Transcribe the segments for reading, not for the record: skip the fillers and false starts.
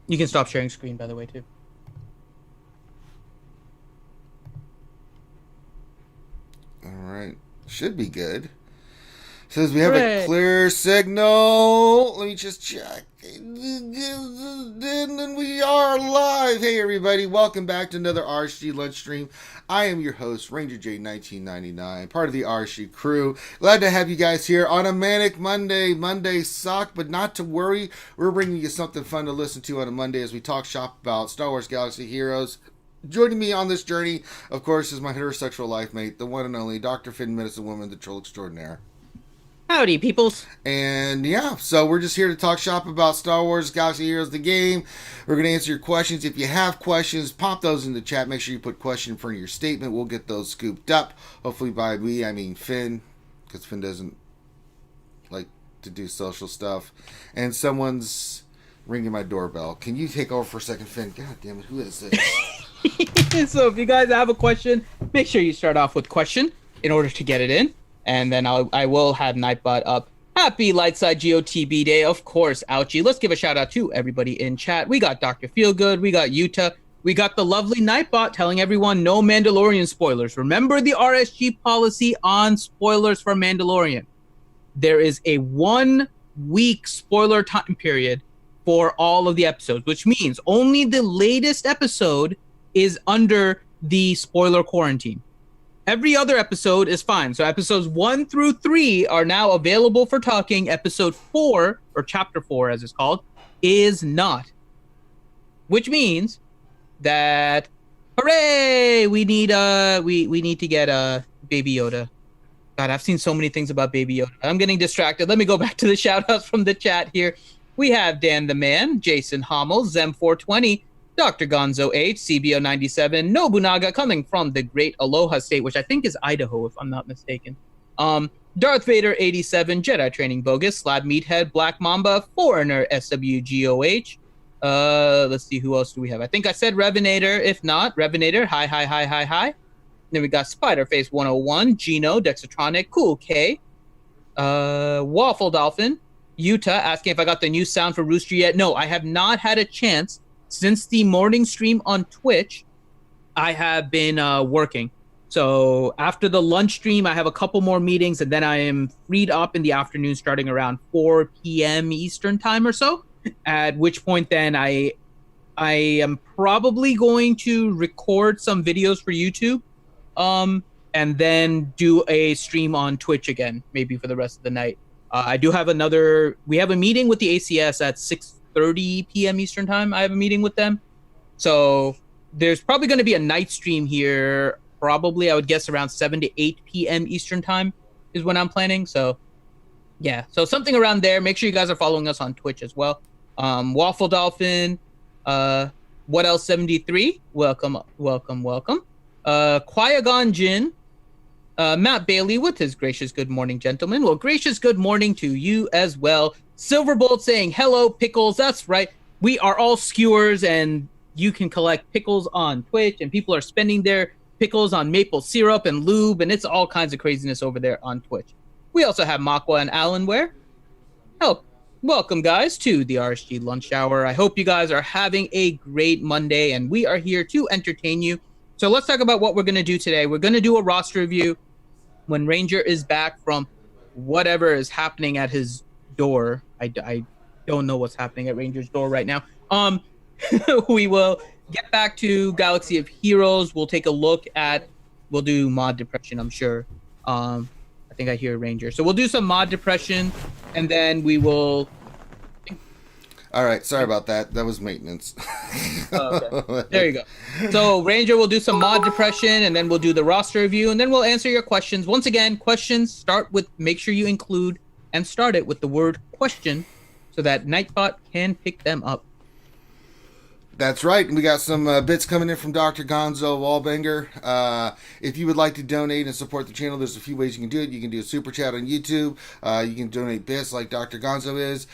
You can stop sharing screen, by the way, too. All right. Should be good. Says we have a Hooray! clear signal. Let me just check. And we are live. Hey, everybody. Welcome back to another RSG lunch stream. I am your host, Ranger J 1999, part of the RSG crew. Glad to have you guys here on a Manic Monday. Mondays suck, but not to worry. We're bringing you something fun to listen to on a Monday as we talk shop about Star Wars Galaxy Heroes. Joining me on this journey, of course, is my heterosexual life mate, the one and only Dr. Finn Medicine Woman, the troll extraordinaire. Howdy, peoples. And yeah, so we're just here to talk shop about Star Wars Galaxy Heroes, the game. We're going to answer your questions. If you have questions, pop those in the chat. Make sure you put question in front of your statement. We'll get those scooped up. Hopefully by we, I mean Finn, because Finn doesn't like to do social stuff. And someone's ringing my doorbell. Can you take over for a second, Finn? God damn it, who is this? So if you guys have a question, make sure you start off with question in order to get it in. And then I will have Nightbot up. Happy Lightside GOTB Day, of course, ouchie. Let's give a shout out to everybody in chat. We got Dr. Feelgood, we got Yuta, we got the lovely Nightbot telling everyone no Mandalorian spoilers. Remember the RSG policy on spoilers for Mandalorian. There is a 1 week spoiler time period for all of the episodes, which means only the latest episode is under the spoiler quarantine. Every other episode is fine. So episodes 1 through 3 are now available for talking. Episode 4, or chapter 4 as it's called, is not. Which means that, hooray, we need to get Baby Yoda. God, I've seen so many things about Baby Yoda. I'm getting distracted. Let me go back to the shout outs from the chat here. We have Dan the Man, Jason Hommel, Zem420, Dr. Gonzo H, CBO 97, Nobunaga coming from the great Aloha State, which I think is Idaho, if I'm not mistaken. Darth Vader 87, Jedi Training Bogus, Slab Meathead, Black Mamba, Foreigner SWGOH. Let's see, who else do we have? I think I said Revenator. If not, Revenator, hi. Then we got Spiderface 101, Gino, Dexatronic, Cool K, Waffle Dolphin, Yuta asking if I got the new sound for Rooster yet. No, I have not had a chance. Since the morning stream on Twitch, I have been working. So after the lunch stream, I have a couple more meetings, and then I am freed up in the afternoon starting around 4 p.m. Eastern time or so, at which point then I am probably going to record some videos for YouTube and then do a stream on Twitch again, maybe for the rest of the night. I do have we have a meeting with the ACS at 6:30 p.m. Eastern time. I have a meeting with them. So there's probably going to be a night stream here. Probably, I would guess around 7 to 8 p.m. Eastern time is when I'm planning. So yeah, so something around there. Make sure you guys are following us on Twitch as well. Waffle Dolphin, what else 73? Welcome. Qui-Gon Jinn, Matt Bailey with his gracious good morning, gentlemen. Well, gracious good morning to you as well. Silverbolt saying, hello, Pickles. That's right. We are all skewers, and you can collect pickles on Twitch, and people are spending their pickles on maple syrup and lube, and it's all kinds of craziness over there on Twitch. We also have Makwa and Alanware. Welcome, guys, to the RSG Lunch Hour. I hope you guys are having a great Monday, and we are here to entertain you. So let's talk about what we're going to do today. We're going to do a roster review when Ranger is back from whatever is happening at his door. I don't know what's happening at Ranger's door right now. We will get back to Galaxy of Heroes. We'll take a look at, we'll do mod depression, I'm sure. I think I hear Ranger. So we'll do some mod depression, and then we will... All right, sorry about that. That was maintenance. Okay. There you go. So Ranger will do some mod depression, and then we'll do the roster review, and then we'll answer your questions. Once again, questions start with, make sure you include and start it with the word question so that Nightbot can pick them up. That's right. We got some bits coming in from Dr. Gonzo Wallbanger. If you would like to donate and support the channel, there's a few ways you can do it. You can do a super chat on YouTube. You can donate bits like Dr. Gonzo is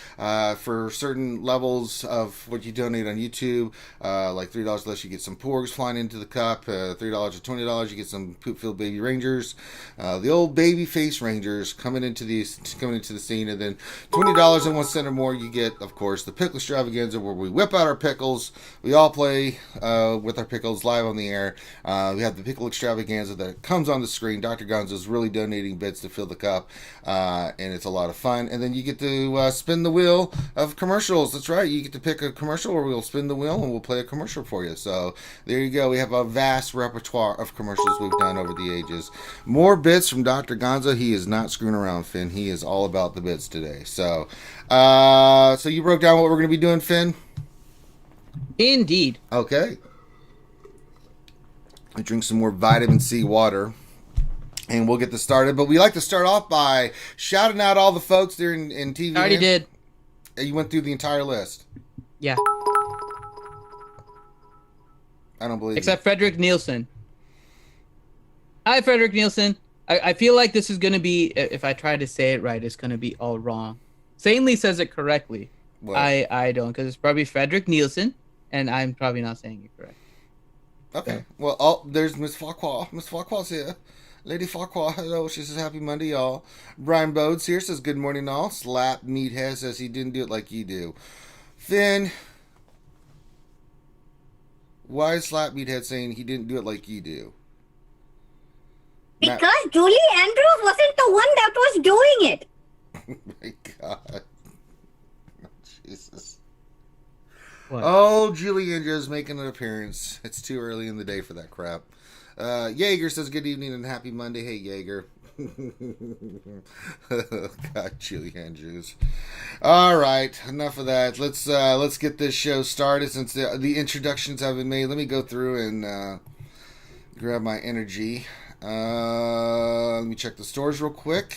for certain levels of what you donate on YouTube. Like $3 less, you get some porgs flying into the cup. $3 or $20, you get some poop-filled baby rangers. The old baby face rangers coming into the scene, and then $20.01 or more, you get, of course, the pickle extravaganza where we whip out our pickles. We all play with our pickles live on the air. We have the pickle extravaganza that comes on the screen. Dr. Gonzo is really donating bits to fill the cup, and it's a lot of fun. And then you get to spin the wheel of commercials. That's right. You get to pick a commercial, or we'll spin the wheel and we'll play a commercial for you. So there you go. We have a vast repertoire of commercials we've done over the ages. More bits from Dr. Gonzo. He is not screwing around, Finn. He is all about the bits today. So, so you broke down what we're going to be doing, Finn? Indeed. Okay. I drink some more vitamin C water, and we'll get this started. But we like to start off by shouting out all the folks there in TV. I already did. You went through the entire list. Yeah. I don't believe Except Frederick Nielsen. Hi, Frederick Nielsen. I feel like this is going to be, if I try to say it right, it's going to be all wrong. Sanely says it correctly. What? I don't, because it's probably Frederick Nielsen, and I'm probably not saying it correct. Okay. So. Well, there's Miss Farquhar. Miss Farquhar's here. Lady Farquhar, hello. She says, happy Monday, y'all. Brian Bodes here says, good morning, all. Slap Meathead says he didn't do it like you do. Finn, why is Slap Meathead saying he didn't do it like you do? Because Julie Andrews wasn't the one that was doing it. Oh my God. Jesus. What? Oh, Julie Andrews making an appearance. It's too early in the day for that crap. Jaeger says, good evening and happy Monday. Hey, Jaeger. God, Julie Andrews. All right, enough of that. Let's get this show started since the introductions have been made. Let me go through and grab my energy. Let me check the stores real quick.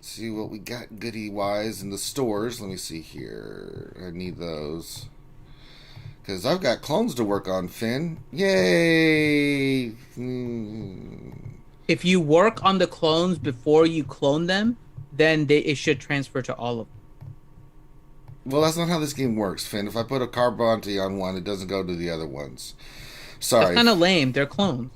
See what we got goodie-wise in the stores. Let me see here. I need those. Because I've got clones to work on, Finn. Yay! If you work on the clones before you clone them, then it should transfer to all of them. Well, that's not how this game works, Finn. If I put a Carbonte on one, it doesn't go to the other ones. Sorry. That's kind of lame. They're clones.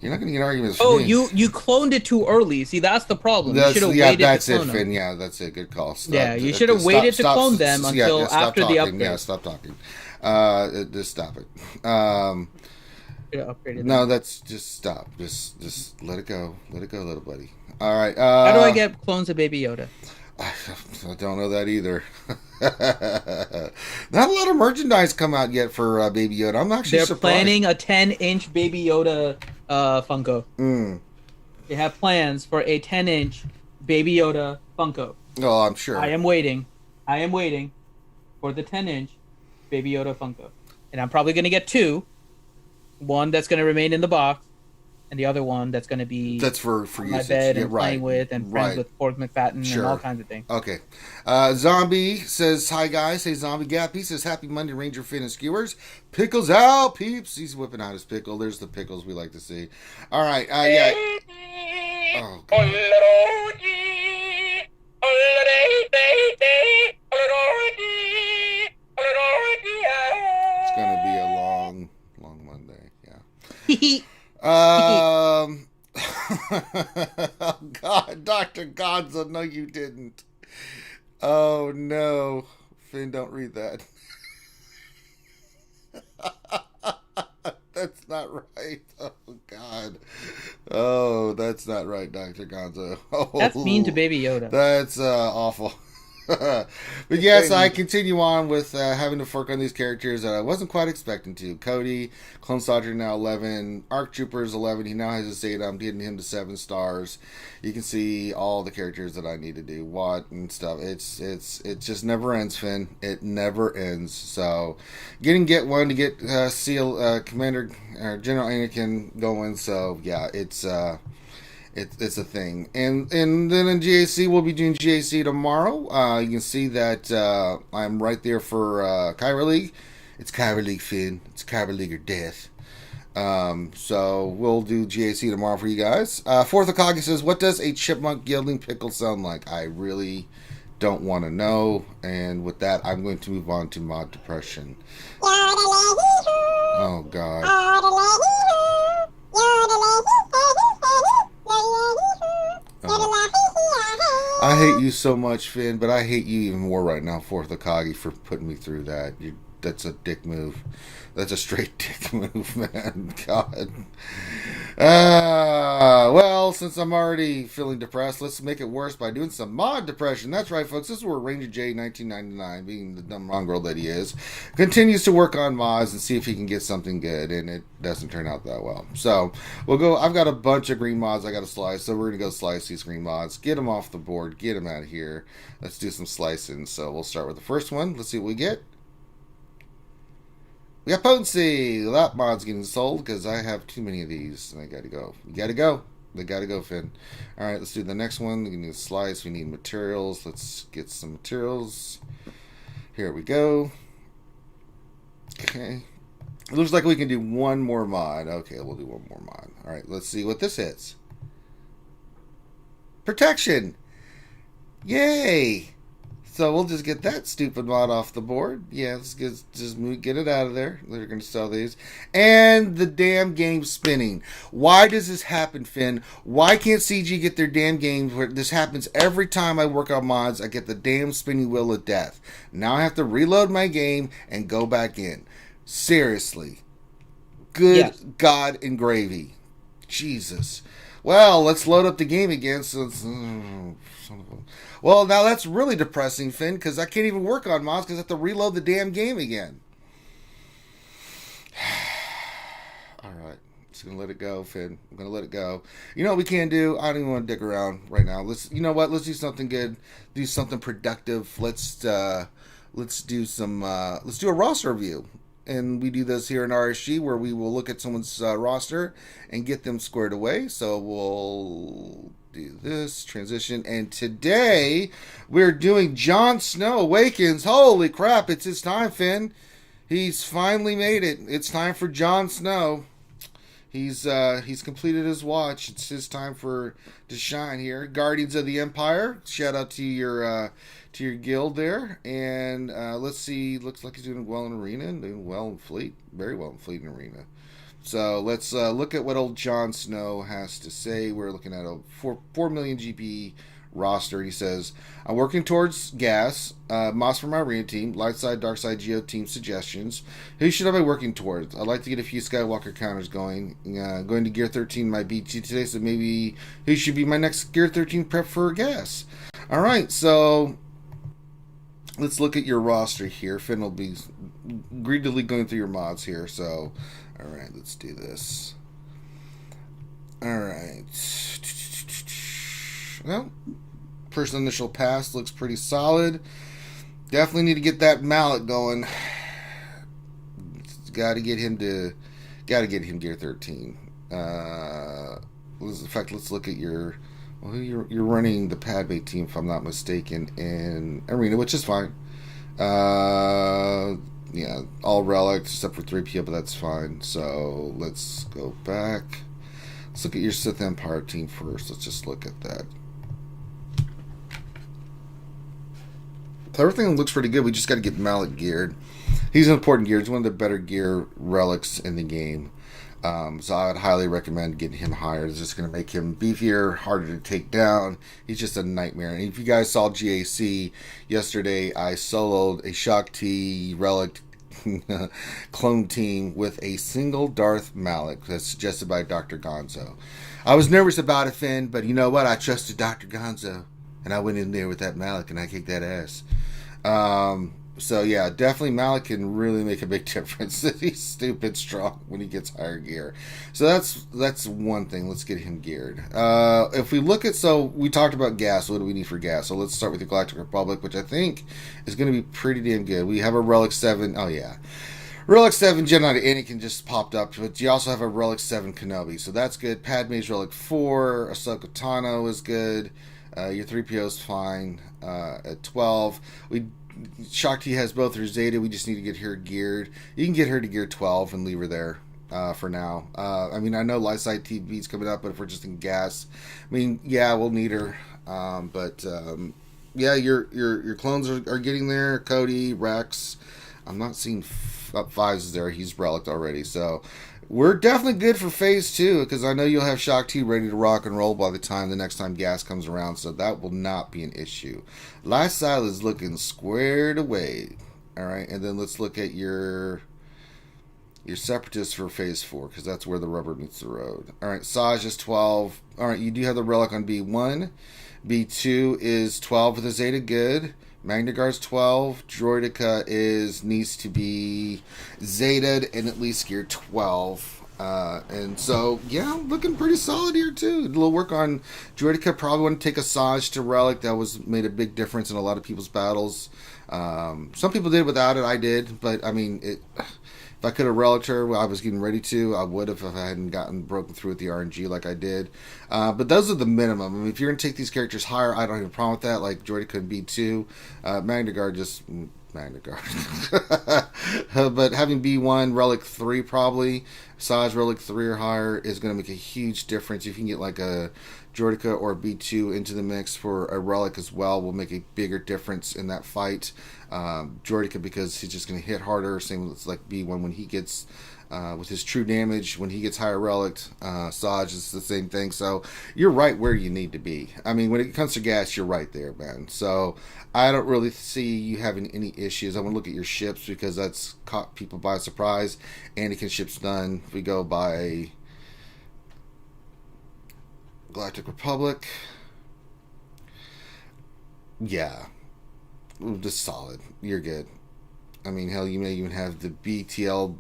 You're not going to get arguments from me. You cloned it too early. See, that's the problem. You should have waited that's to clone it, them. Finn. Yeah, that's it. Good call. Stop. Yeah, you should have waited to clone them until after talking. the upgrade. Yeah, stop talking. Just stop it. No, that's just stop. Just let it go. Let it go, little buddy. All right. How do I get clones of Baby Yoda? I don't know that either. Not a lot of merchandise come out yet for Baby Yoda. I'm actually surprised. They're planning a 10-inch Baby Yoda Funko. They have plans for a 10-inch Baby Yoda Funko. Oh, I'm sure. I am waiting for the 10-inch Baby Yoda Funko. And I'm probably going to get two. One that's going to remain in the box, and the other one that's going to be for my usage. bed and playing with and friends with Pork McFadden and all kinds of things. Okay. Zombie says, hi guys. Hey, Zombie Gappy says, happy Monday, Ranger, Finn, and Skewers. Pickles out, peeps. He's whipping out his pickle. There's the pickles we like to see. All right. Yeah. Oh, God. It's going to be a long Monday. Yeah. Oh God, Dr. Gonzo, no you didn't. Oh no. Finn, don't read that. That's not right. Oh God. Oh, that's not right, Dr. Gonzo. Oh, That's mean to Baby Yoda. That's awful. But yes, I continue on with having to work on these characters that I wasn't quite expecting to. Cody, Clone Soldier now 11, Arc Trooper's 11. He now has his 8. I'm getting him to 7 stars. You can see all the characters that I need to do, Watt and stuff. It just never ends, Finn. It never ends. So, get one to get Commander General Anakin going. So yeah, it's a thing. And then in GAC, we'll be doing GAC tomorrow. You can see that I'm right there for Kyra League. It's Kyber League, Finn. It's Kyber League or death. So we'll do GAC tomorrow for you guys. Fourth Akagi says, what does a chipmunk yielding pickle sound like? I really don't want to know. And with that, I'm going to move on to mod depression. Oh, God. I hate you so much, Finn, but I hate you even more right now, Fourth Akagi, for putting me through that. That's a dick move. That's a straight dick move, man. God. Well, since I'm already feeling depressed, let's make it worse by doing some mod depression. That's right, folks. This is where Ranger J 1999, being the dumb mongrel that he is, continues to work on mods and see if he can get something good, and it doesn't turn out that well. So we'll go. I've got a bunch of green mods I got to slice, so we're gonna go slice these green mods, get them off the board, get them out of here. Let's do some slicing. So we'll start with the first one. Let's see what we get. We got potency. That mod's getting sold because I have too many of these. And I gotta go. You gotta go. They gotta go, Finn. Alright, let's do the next one. We need a slice. We need materials. Let's get some materials. Here we go. Okay. It looks like we can do one more mod. Okay, we'll do one more mod. Alright, let's see what this is. Protection. Yay. So we'll just get that stupid mod off the board. Yeah, let's get it out of there. They're going to sell these. And the damn game spinning. Why does this happen, Finn? Why can't CG get their damn games where this happens every time I work on mods? I get the damn spinning wheel of death. Now I have to reload my game and go back in. Seriously. Good God and gravy. Jesus. Well, let's load up the game again. So it's... Well, now that's really depressing, Finn, because I can't even work on mods because I have to reload the damn game again. Alright. Just going to let it go, Finn. I'm going to let it go. You know what we can do? I don't even want to dick around right now. You know what? Let's do something good. Do something productive. Let's do a roster review. And we do this here in RSG where we will look at someone's roster and get them squared away. So we'll do this transition, and today we're doing Jon Snow Awakens. Holy crap, it's his time, Finn. He's finally made it. It's time for Jon Snow. He's completed his watch. It's his time to shine here. Guardians of the Empire, shout out to your guild there. And let's see, looks like he's doing well in arena and doing well in fleet, very well in fleet and arena. So let's look at what old Jon Snow has to say. We're looking at a 4 million GP roster. He says, I'm working towards gas, mods for my arena team, light side, dark side, geo team suggestions. Who should I be working towards? I'd like to get a few Skywalker counters going. Going to Gear 13 might beat you today, so maybe who should be my next Gear 13 prep for gas? Alright, so let's look at your roster here. Finn will be greedily going through your mods here, so... Alright, let's do this. Alright. Well, first initial pass looks pretty solid. Definitely need to get that mallet going. Gotta get him Gear 13. In fact, let's look at your... Well, you're running the Padme team, if I'm not mistaken, in Arena, which is fine. Yeah, all relics except for 3PO, but that's fine. So let's go back. Let's look at your Sith Empire team first. Let's just look at that. Everything looks pretty good. We just got to get Mallet geared. He's an important gear. He's one of the better gear relics in the game. So I would highly recommend getting him higher. It's just going to make him beefier, harder to take down. He's just a nightmare. And if you guys saw GAC yesterday, I soloed a Shock T relic clone team with a single Darth Malak that's suggested by Dr. Gonzo. I was nervous about it, Finn, but you know what? I trusted Dr. Gonzo, and I went in there with that Malak, and I kicked that ass. So yeah, definitely Malak can really make a big difference. He's stupid strong when he gets higher gear. So that's one thing. Let's get him geared. If we look at, so we talked about gas. What do we need for gas? So let's start with the Galactic Republic, which I think is going to be pretty damn good. We have a Relic 7. Oh yeah. Relic 7 Jedi Anakin just popped up, but you also have a Relic 7 Kenobi, so that's good. Padme's Relic 4, Ahsoka Tano is good. Your 3PO is fine at 12. We Shock T has both her Zeta. We just need to get her geared. You can get her to gear 12 and leave her there for now. I mean, I know Lightside TV's coming up, but if we're just in gas, I mean, yeah, we'll need her. Yeah, your clones are getting there. Cody, Rex. I'm not seeing Fives there. He's relicked already, so we're definitely good for phase 2 because I know you'll have Shock T ready to rock and roll by the next time gas comes around, so that will not be an issue. Lifestyle is looking squared away. All right, and then let's look at your Separatists for phase 4 because that's where the rubber meets the road. All right, Saj is 12. All right, you do have the relic on B1. B2 is 12 with a Zeta good. Magnagard's 12. Droidica needs to be Zetaed and at least gear 12. And so, yeah, looking pretty solid here, too. A little work on Droidica. Probably want to take a Saj to Relic. That made a big difference in a lot of people's battles. Some people did without it. I did. But, I mean, if I could have relicked her, I was getting ready to. I would have if I hadn't gotten broken through with the RNG like I did. But those are the minimum. I mean, if you're going to take these characters higher, I don't have a problem with that. Like Jordy could be 2. Magnagard just Magnagard. But having B1, Relic 3 probably, Saj Relic 3 or higher is going to make a huge difference. If you can get like a Jordica or B2 into the mix for a Relic as well, will make a bigger difference in that fight. Jordica because he's just going to hit harder. Same with like B1 when he gets with his true damage when he gets higher relicked. Saj is the same thing. So you're right where you need to be. I mean, when it comes to gas, you're right there, man. So I don't really see you having any issues. I want to look at your ships because that's caught people by surprise. Anakin ship's done. If we go by Galactic Republic, yeah, just solid. You're good. I mean, hell, you may even have the BTL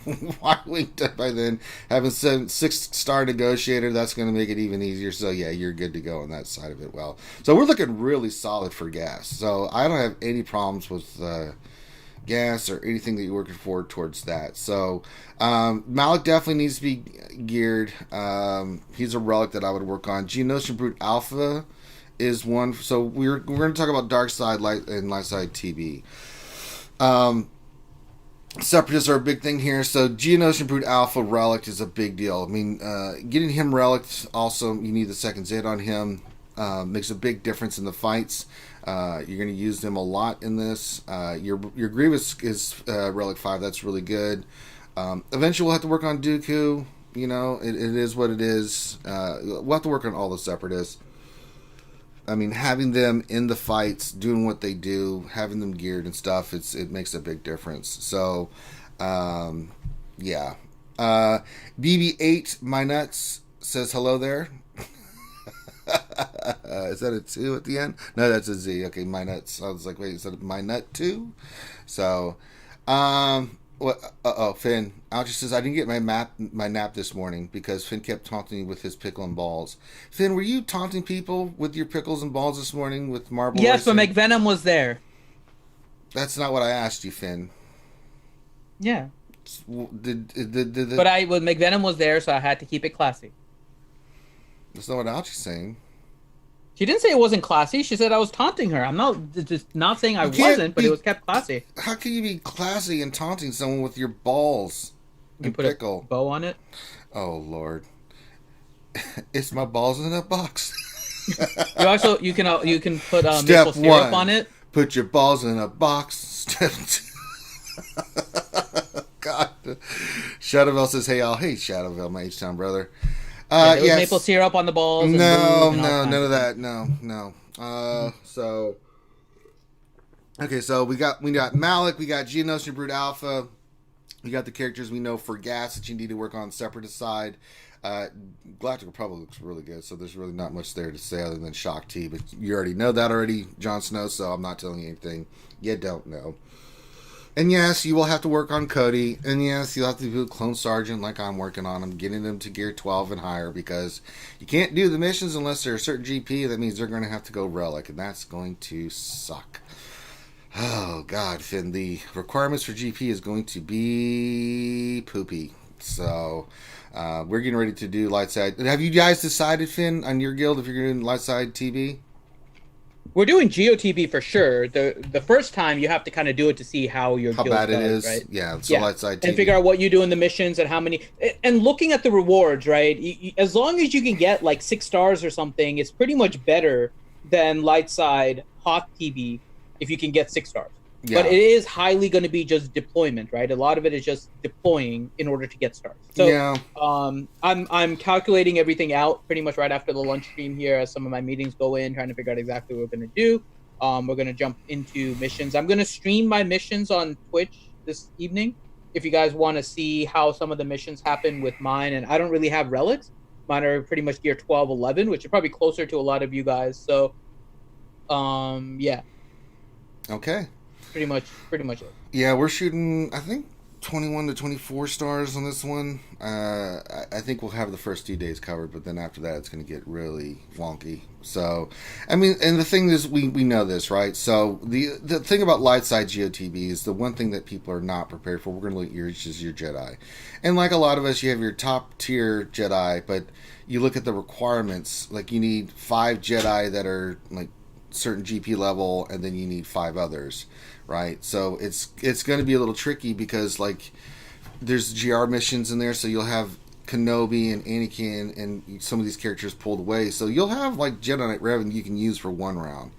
Y-winged up by then. Having 6-star negotiator, that's going to make it even easier. So yeah, you're good to go on that side of it. Well, so we're looking really solid for gas. So I don't have any problems with gas or anything that you're working for towards that. So Malik definitely needs to be geared. He's a relic that I would work on. Geonosian Brute Alpha is one. So we're going to talk about Dark Side Light and Light Side TB. Separatists are a big thing here. So Geonosian Brute Alpha relic is a big deal. I mean, getting him relicked, also you need the second Zed on him. Makes a big difference in the fights. You're going to use them a lot in this. Your Grievous is relic 5. That's really good. Eventually we'll have to work on Dooku. You know, it is what it is. We'll have to work on all the Separatists. I mean, having them in the fights, doing what they do, having them geared and stuff, it makes a big difference. So, yeah. BB8, my nuts, says hello there. Is that a 2 at the end? No, that's a Z. Okay, my nuts. I was like, wait, is that my nut 2? So, Finn. Ouchie says, I didn't get my nap this morning because Finn kept taunting me with his pickle and balls. Finn, were you taunting people with your pickles and balls this morning with marble? Yes, racing? but McVenom was there. That's not what I asked you, Finn. Yeah. But McVenom was there, so I had to keep it classy. That's not what Ouchie's saying. She didn't say it wasn't classy. She said I was taunting her. I'm not saying I wasn't, but it was kept classy. How can you be classy and taunting someone with your balls and put pickle? A bow on it. Oh Lord, it's my balls in a box. you can put maple syrup on it. Put your balls in a box. Step 2. God, Shadowville says, "Hey, I'll hate Shadowville, my H-Town brother." There was yes. maple syrup on the balls. No, none of that. No. So okay, so we got Malik, we got Geonosian Brute Alpha, we got the characters we know for gas that you need to work on Separatist side. Galactic Republic looks really good, so there's really not much there to say other than Shock T, but you already know that already, Jon Snow, so I'm not telling you anything you don't know. And yes, you will have to work on Cody. And yes, you'll have to do Clone Sergeant like I'm working on. I'm getting them to gear 12 and higher because you can't do the missions unless they're a certain GP. That means they're going to have to go Relic, and that's going to suck. Oh, God, Finn. The requirements for GP is going to be poopy. So, we're getting ready to do Light Side. Have you guys decided, Finn, on your guild if you're going to do Light Side TB? We're doing GOTB for sure. The first time you have to kind of do it to see how your How guild bad it does, is. right? Yeah. So light side And TV. figure out what you do in the missions and how many. And looking at the rewards, right? As long as you can get like 6 stars or something, it's pretty much better than light side hot TV if you can get 6 stars. But Yeah. it is highly going to be just deployment, right? A lot of it is just deploying in order to get stars. So Yeah. I'm calculating everything out pretty much right after the lunch stream here as some of my meetings go in, trying to figure out exactly what we're going to do. We're going to jump into missions. I'm going to stream my missions on Twitch this evening. If you guys want to see how some of the missions happen with mine, and I don't really have relics. Mine are pretty much gear 12, 11, which is probably closer to a lot of you guys. So, yeah. Okay. Pretty much it. Yeah, we're shooting, I think, 21 to 24 stars on this one. I think we'll have the first 2 days covered, but then after that, it's going to get really wonky. So, I mean, and the thing is, we know this, right? So, the thing about light side GOTB is the one thing that people are not prepared for. We're going to look at your Jedi. And like a lot of us, you have your top tier Jedi, but you look at the requirements, like you need 5 Jedi that are like certain GP level, and then you need 5 others, right? So it's going to be a little tricky because like there's GR missions in there, so you'll have Kenobi and Anakin and some of these characters pulled away, so you'll have like Jedi Knight Revan you can use for one round,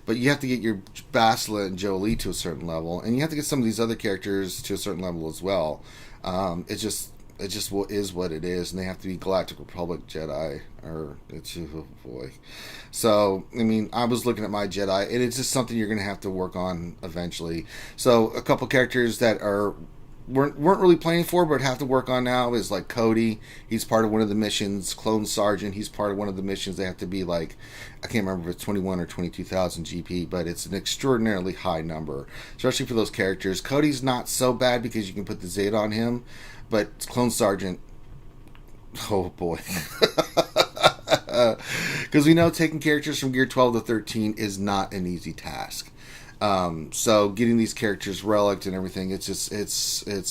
but you have to get your Bastila and Jolie to a certain level, and you have to get some of these other characters to a certain level as well. It just is what it is, and they have to be Galactic Republic Jedi, or it's oh boy. So I mean, I was looking at my Jedi, and it's just something you're going to have to work on eventually. So a couple characters that weren't really planning for, but have to work on now is like Cody. He's part of one of the missions. Clone Sergeant. He's part of one of the missions. They have to be like, I can't remember if it's 21 or 22,000 GP, but it's an extraordinarily high number, especially for those characters. Cody's not so bad because you can put the Zeta on him. But Clone Sergeant, oh boy. Because we know taking characters from Gear 12 to 13 is not an easy task. So getting these characters relicked and everything, it's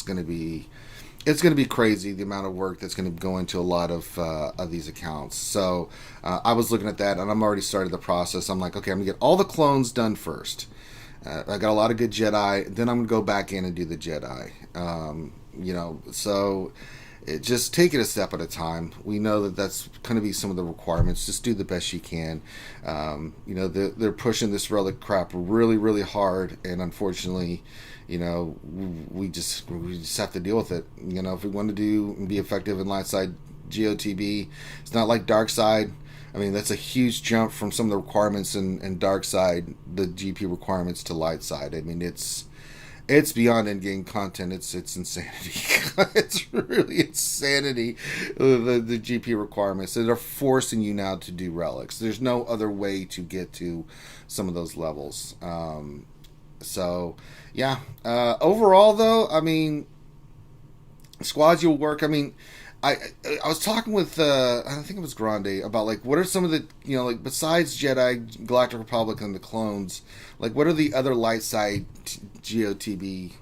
going to be crazy, the amount of work that's going to go into a lot of these accounts. So I was looking at that, and I'm already started the process. I'm like, okay, I'm going to get all the clones done first. I got a lot of good Jedi. Then I'm going to go back in and do the Jedi. So just take it a step at a time. We know that that's going to be some of the requirements. Just do the best you can. They're pushing this relic crap really, really hard, and unfortunately, we just have to deal with it. If we want to do and be effective in light side GOTB, it's not like dark side. I mean, that's a huge jump from some of the requirements in dark side, the GP requirements, to light side. I mean, it's beyond in-game content. It's insanity. It's really insanity. The GP requirements that are forcing you now to do relics. There's no other way to get to some of those levels. Overall, though, I mean, squads you'll work. I mean, I was talking with I think it was Grande about like what are some of the like besides Jedi, Galactic Republic, and the clones, like what are the other light side GOTB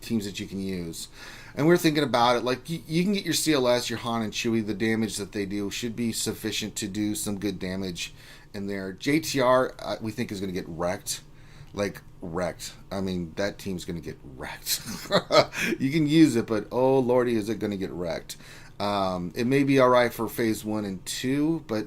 teams that you can use? And we were thinking about it, like you can get your CLS, your Han and Chewie. The damage that they do should be sufficient to do some good damage in there. JTR we think is going to get wrecked. Like wrecked. I mean, that team's going to get wrecked. You can use it, but oh lordy, is it going to get wrecked? It may be all right for phase 1 and 2, but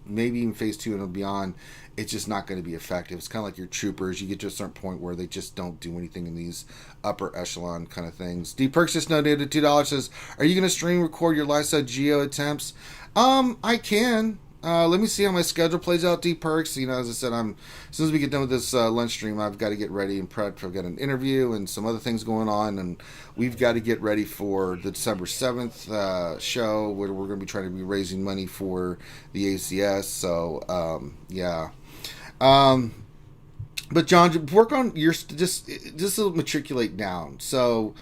maybe even phase 2 and beyond, it's just not going to be effective. It's kind of like your troopers. You get to a certain point where they just don't do anything in these upper echelon kind of things. D Perks just donated $2. Says, "Are you going to stream record your lifestyle geo attempts?" I can. Let me see how my schedule plays out, D Perks. As I said, as soon as we get done with this lunch stream, I've got to get ready and prepped. I've got an interview and some other things going on, and we've got to get ready for the December 7th show where we're going to be trying to be raising money for the ACS. So, yeah. But John, work on your just matriculate down. So,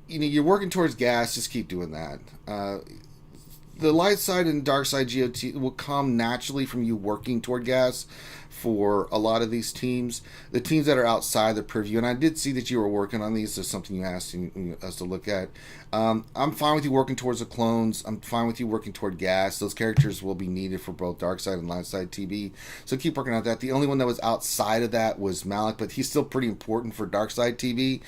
you're working towards gas. Just keep doing that. The light side and dark side GOT will come naturally from you working toward gas. for a lot of these teams. The teams that are outside the preview, and I did see that you were working on these. There's something you asked us to look at. I'm fine with you working towards the clones. I'm fine with you working toward gas. Those characters will be needed for both dark side and light side TB. So keep working on that. The only one that was outside of that was Malik, but he's still pretty important for dark side TB,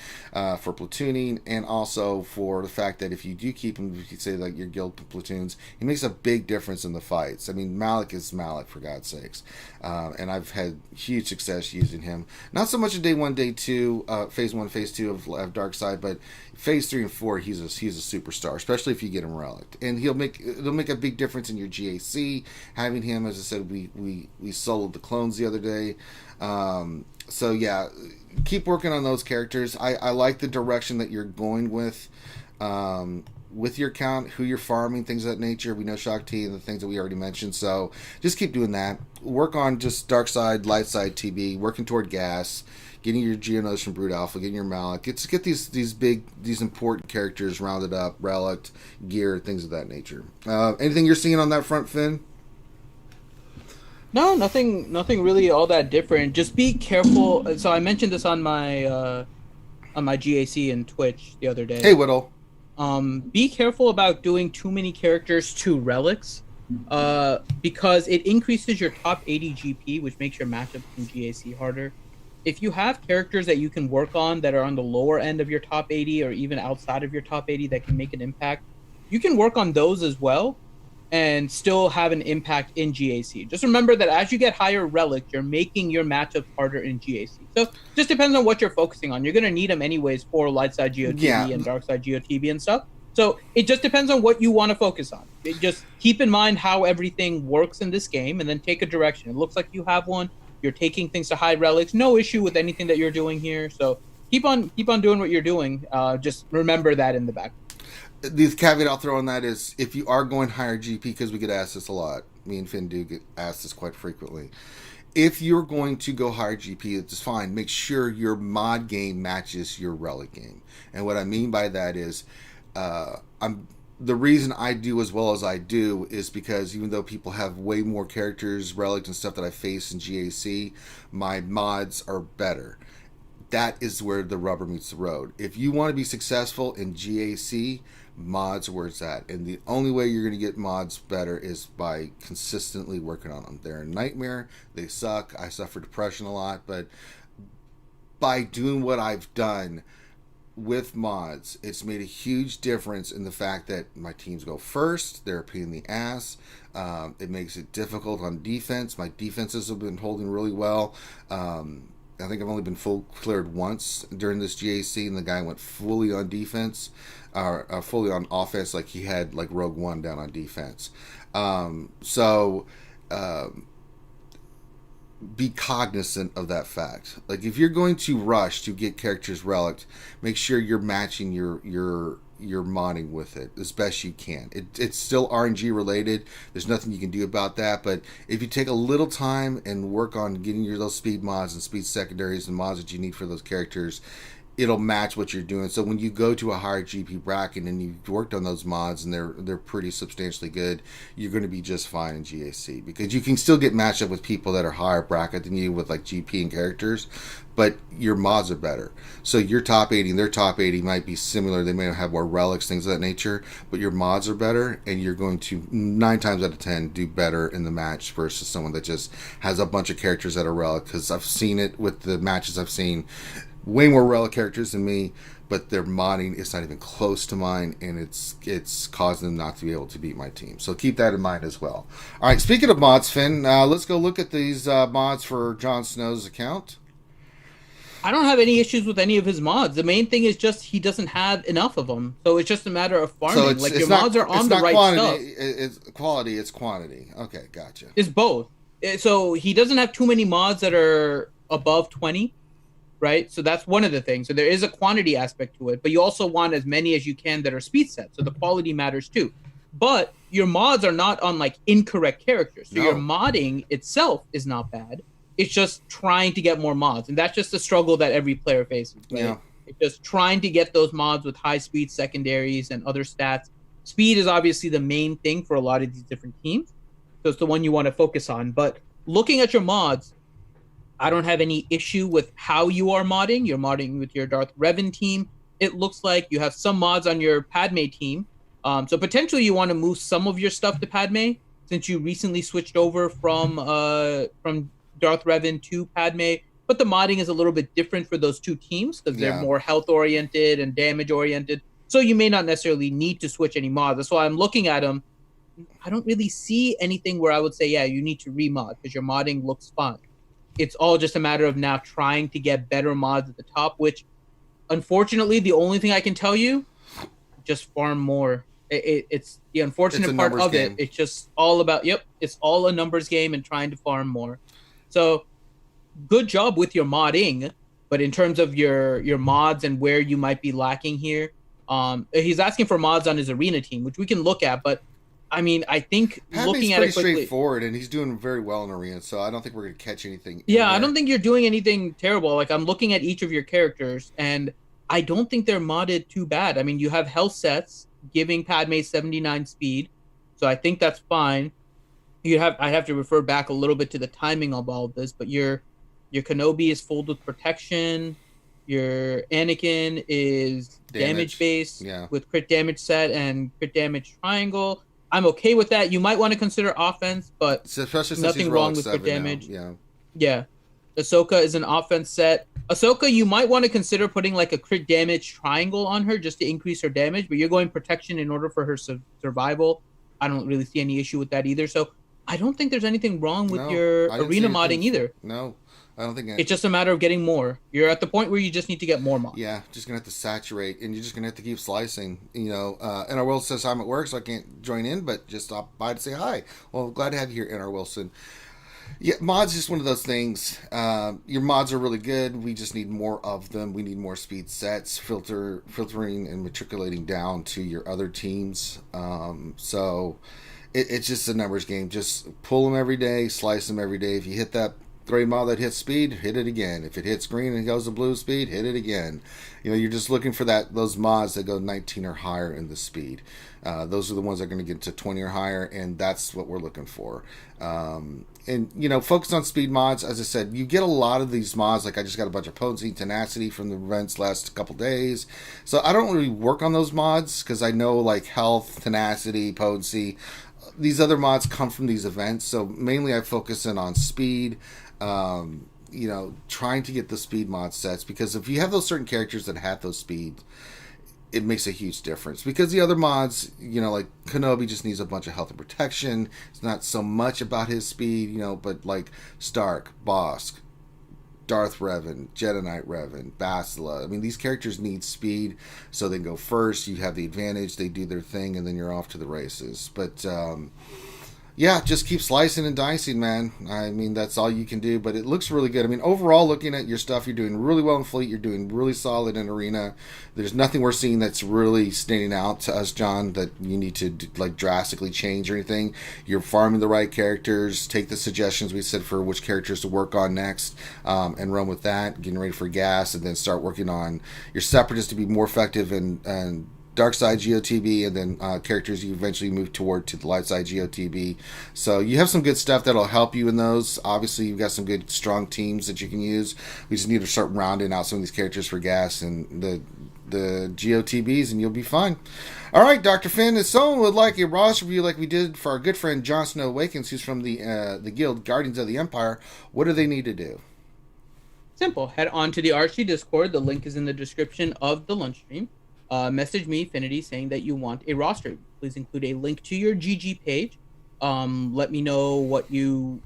for platooning, and also for the fact that if you do keep him, if you say like your guild platoons, he makes a big difference in the fights. I mean, Malik is Malik, for God's sakes. And I've had huge success using him. Not so much in day 1, day 2, phase 1, phase 2 of dark side, but phase 3 and 4, he's a superstar, especially if you get him relic, and it'll make a big difference in your GAC. Having him, as I said, we soloed the clones the other day. So yeah, keep working on those characters. I like the direction that you're going with your count, who you're farming, things of that nature. We know Shock T and the things that we already mentioned, so just keep doing that. Work on just dark side, light side TB, working toward gas, getting your Geonosis from Brood Alpha, getting your Malik. Get these important characters rounded up, relic, gear, things of that nature. Anything you're seeing on that front, Finn? No, nothing really all that different. Just be careful. So I mentioned this on my GAC and Twitch the other day. Hey, Whittle. Be careful about doing too many characters to relics, because it increases your top 80 GP, which makes your matchups in GAC harder. If you have characters that you can work on that are on the lower end of your top 80 or even outside of your top 80 that can make an impact, you can work on those as well and still have an impact in GAC. Just remember that as you get higher relic, you're making your matchups harder in GAC. So just depends on what you're focusing on. You're going to need them anyways for light side GOTB and dark side GOTB and stuff. So it just depends on what you want to focus on. Just keep in mind how everything works in this game and then take a direction. It looks like you have one. You're taking things to high relics. No issue with anything that you're doing here. So keep on doing what you're doing. Just remember that in the back. The caveat I'll throw on that is if you are going higher GP, because we get asked this a lot. Me and Finn do get asked this quite frequently. If you're going to go higher GP, it's fine. Make sure your mod game matches your relic game. And what I mean by that is the reason I do as well as I do is because even though people have way more characters, relics, and stuff that I face in GAC, my mods are better. That is where the rubber meets the road. If you want to be successful in GAC, mods are where it's at. And the only way you're going to get mods better is by consistently working on them. They're a nightmare. They suck. I suffer depression a lot. But by doing what I've done with mods, it's made a huge difference in the fact that my teams go first. They're a pain in the ass. It makes it difficult on defense. My defenses have been holding really well. I think I've only been full cleared once during this GAC, and the guy went fully on defense, fully on offense, like he had like Rogue One down on defense. Be cognizant of that fact. Like if you're going to rush to get characters relic, make sure you're matching your modding with it as best you can. It's still RNG related. There's nothing you can do about that. But if you take a little time and work on getting those speed mods and speed secondaries and mods that you need for those characters, it'll match what you're doing. So when you go to a higher GP bracket and you've worked on those mods and they're pretty substantially good, you're going to be just fine in GAC, because you can still get matched up with people that are higher bracket than you with like GP and characters, but your mods are better. So your top 80 and their top 80 might be similar. They may have more relics, things of that nature, but your mods are better, and you're going to 9 times out of 10 do better in the match versus someone that just has a bunch of characters that are relic. Because I've seen it with the matches I've seen. Way more relic characters than me, but their modding is not even close to mine, and it's causing them not to be able to beat my team. So keep that in mind as well. All right, speaking of mods, Finn, let's go look at these mods for Jon Snow's account. I don't have any issues with any of his mods. The main thing is just he doesn't have enough of them, so it's just a matter of farming. So your mods are on the right quantity, stuff. It's quality, it's quantity. Okay, gotcha. It's both. So he doesn't have too many mods that are above 20. Right, so that's one of the things. So there is a quantity aspect to it, but you also want as many as you can that are speed set. So the quality matters too. But your mods are not on like incorrect characters. So your modding itself is not bad. It's just trying to get more mods, and that's just a struggle that every player faces. Right? Yeah, it's just trying to get those mods with high speed secondaries and other stats. Speed is obviously the main thing for a lot of these different teams, so it's the one you want to focus on. But looking at your mods, I don't have any issue with how you are modding. You're modding with your Darth Revan team. It looks like you have some mods on your Padme team. So potentially you want to move some of your stuff to Padme since you recently switched over from Darth Revan to Padme. But the modding is a little bit different for those two teams because they're more health oriented and damage oriented. So you may not necessarily need to switch any mods. That's why I'm looking at them. I don't really see anything where I would say, yeah, you need to remod because your modding looks fine. It's all just a matter of now trying to get better mods at the top, which unfortunately, the only thing I can tell you, just farm more. It's the unfortunate part of it. It's just all about, it's all a numbers game and trying to farm more. So good job with your modding, but in terms of your mods and where you might be lacking here, he's asking for mods on his arena team, which we can look at, but I mean, I think looking at it quickly, straightforward, and he's doing very well in arena, so I don't think we're going to catch anything. Yeah, I don't think you're doing anything terrible. Like, I'm looking at each of your characters, and I don't think they're modded too bad. I mean, you have health sets giving Padme 79 speed, so I think that's fine. I have to refer back a little bit to the timing of all of this, but your Kenobi is full with protection. Your Anakin is damage based with crit damage set and crit damage triangle. I'm okay with that. You might want to consider offense, but especially nothing wrong with crit damage. Yeah. Ahsoka is an offense set. Ahsoka, you might want to consider putting like a crit damage triangle on her just to increase her damage, but you're going protection in order for her survival. I don't really see any issue with that either. So I don't think there's anything wrong with your arena modding either. No, I don't think it's just a matter of getting more. You're at the point where you just need to get more mods. Yeah, just gonna have to saturate, and you're just gonna have to keep slicing. And our Will says I'm at work, so I can't join in, but just stop by to say hi. Well, glad to have you here, N.R. Wilson. Yeah, mods is just one of those things. Your mods are really good. We just need more of them. We need more speed sets, filtering and matriculating down to your other teams. So it's just a numbers game. Just pull them every day, slice them every day. If you hit that 3 mod that hits speed, hit it again. If it hits green and goes to blue speed, hit it again. You're just looking for those mods that go 19 or higher in the speed. Those are the ones that are going to get to 20 or higher, and that's what we're looking for. Focus on speed mods. As I said, you get a lot of these mods. Like I just got a bunch of potency, tenacity from the events last couple days. So I don't really work on those mods because I know like health, tenacity, potency. These other mods come from these events. So mainly I focus in on speed. Trying to get the speed mod sets, because if you have those certain characters that have those speeds, it makes a huge difference. Because the other mods, like Kenobi just needs a bunch of health and protection. It's not so much about his speed, but like Stark, Bosk, Darth Revan, Jedi Knight Revan, Bastila. I mean, these characters need speed, so they go first. You have the advantage. They do their thing, and then you're off to the races. But just keep slicing and dicing, man. I mean, that's all you can do, but it looks really good. I mean, overall, looking at your stuff, you're doing really well in Fleet. You're doing really solid in Arena. There's nothing we're seeing that's really standing out to us, John, that you need to drastically change or anything. You're farming the right characters. Take the suggestions we said for which characters to work on next, and run with that. Getting ready for gas, and then start working on your Separatists to be more effective and Dark Side GOTB, and then characters you eventually move toward to the Light Side GOTB. So you have some good stuff that'll help you in those. Obviously, you've got some good, strong teams that you can use. We just need to start rounding out some of these characters for gas and the GOTBs, and you'll be fine. All right, Dr. Finn, if someone would like a roster review like we did for our good friend Jon Snow Awakens, who's from the guild Guardians of the Empire, what do they need to do? Simple. Head on to the RSG Discord. The link is in the description of the lunch stream. Message me, Affinity, saying that you want a roster. Please include a link to your GG page. Let me know what you...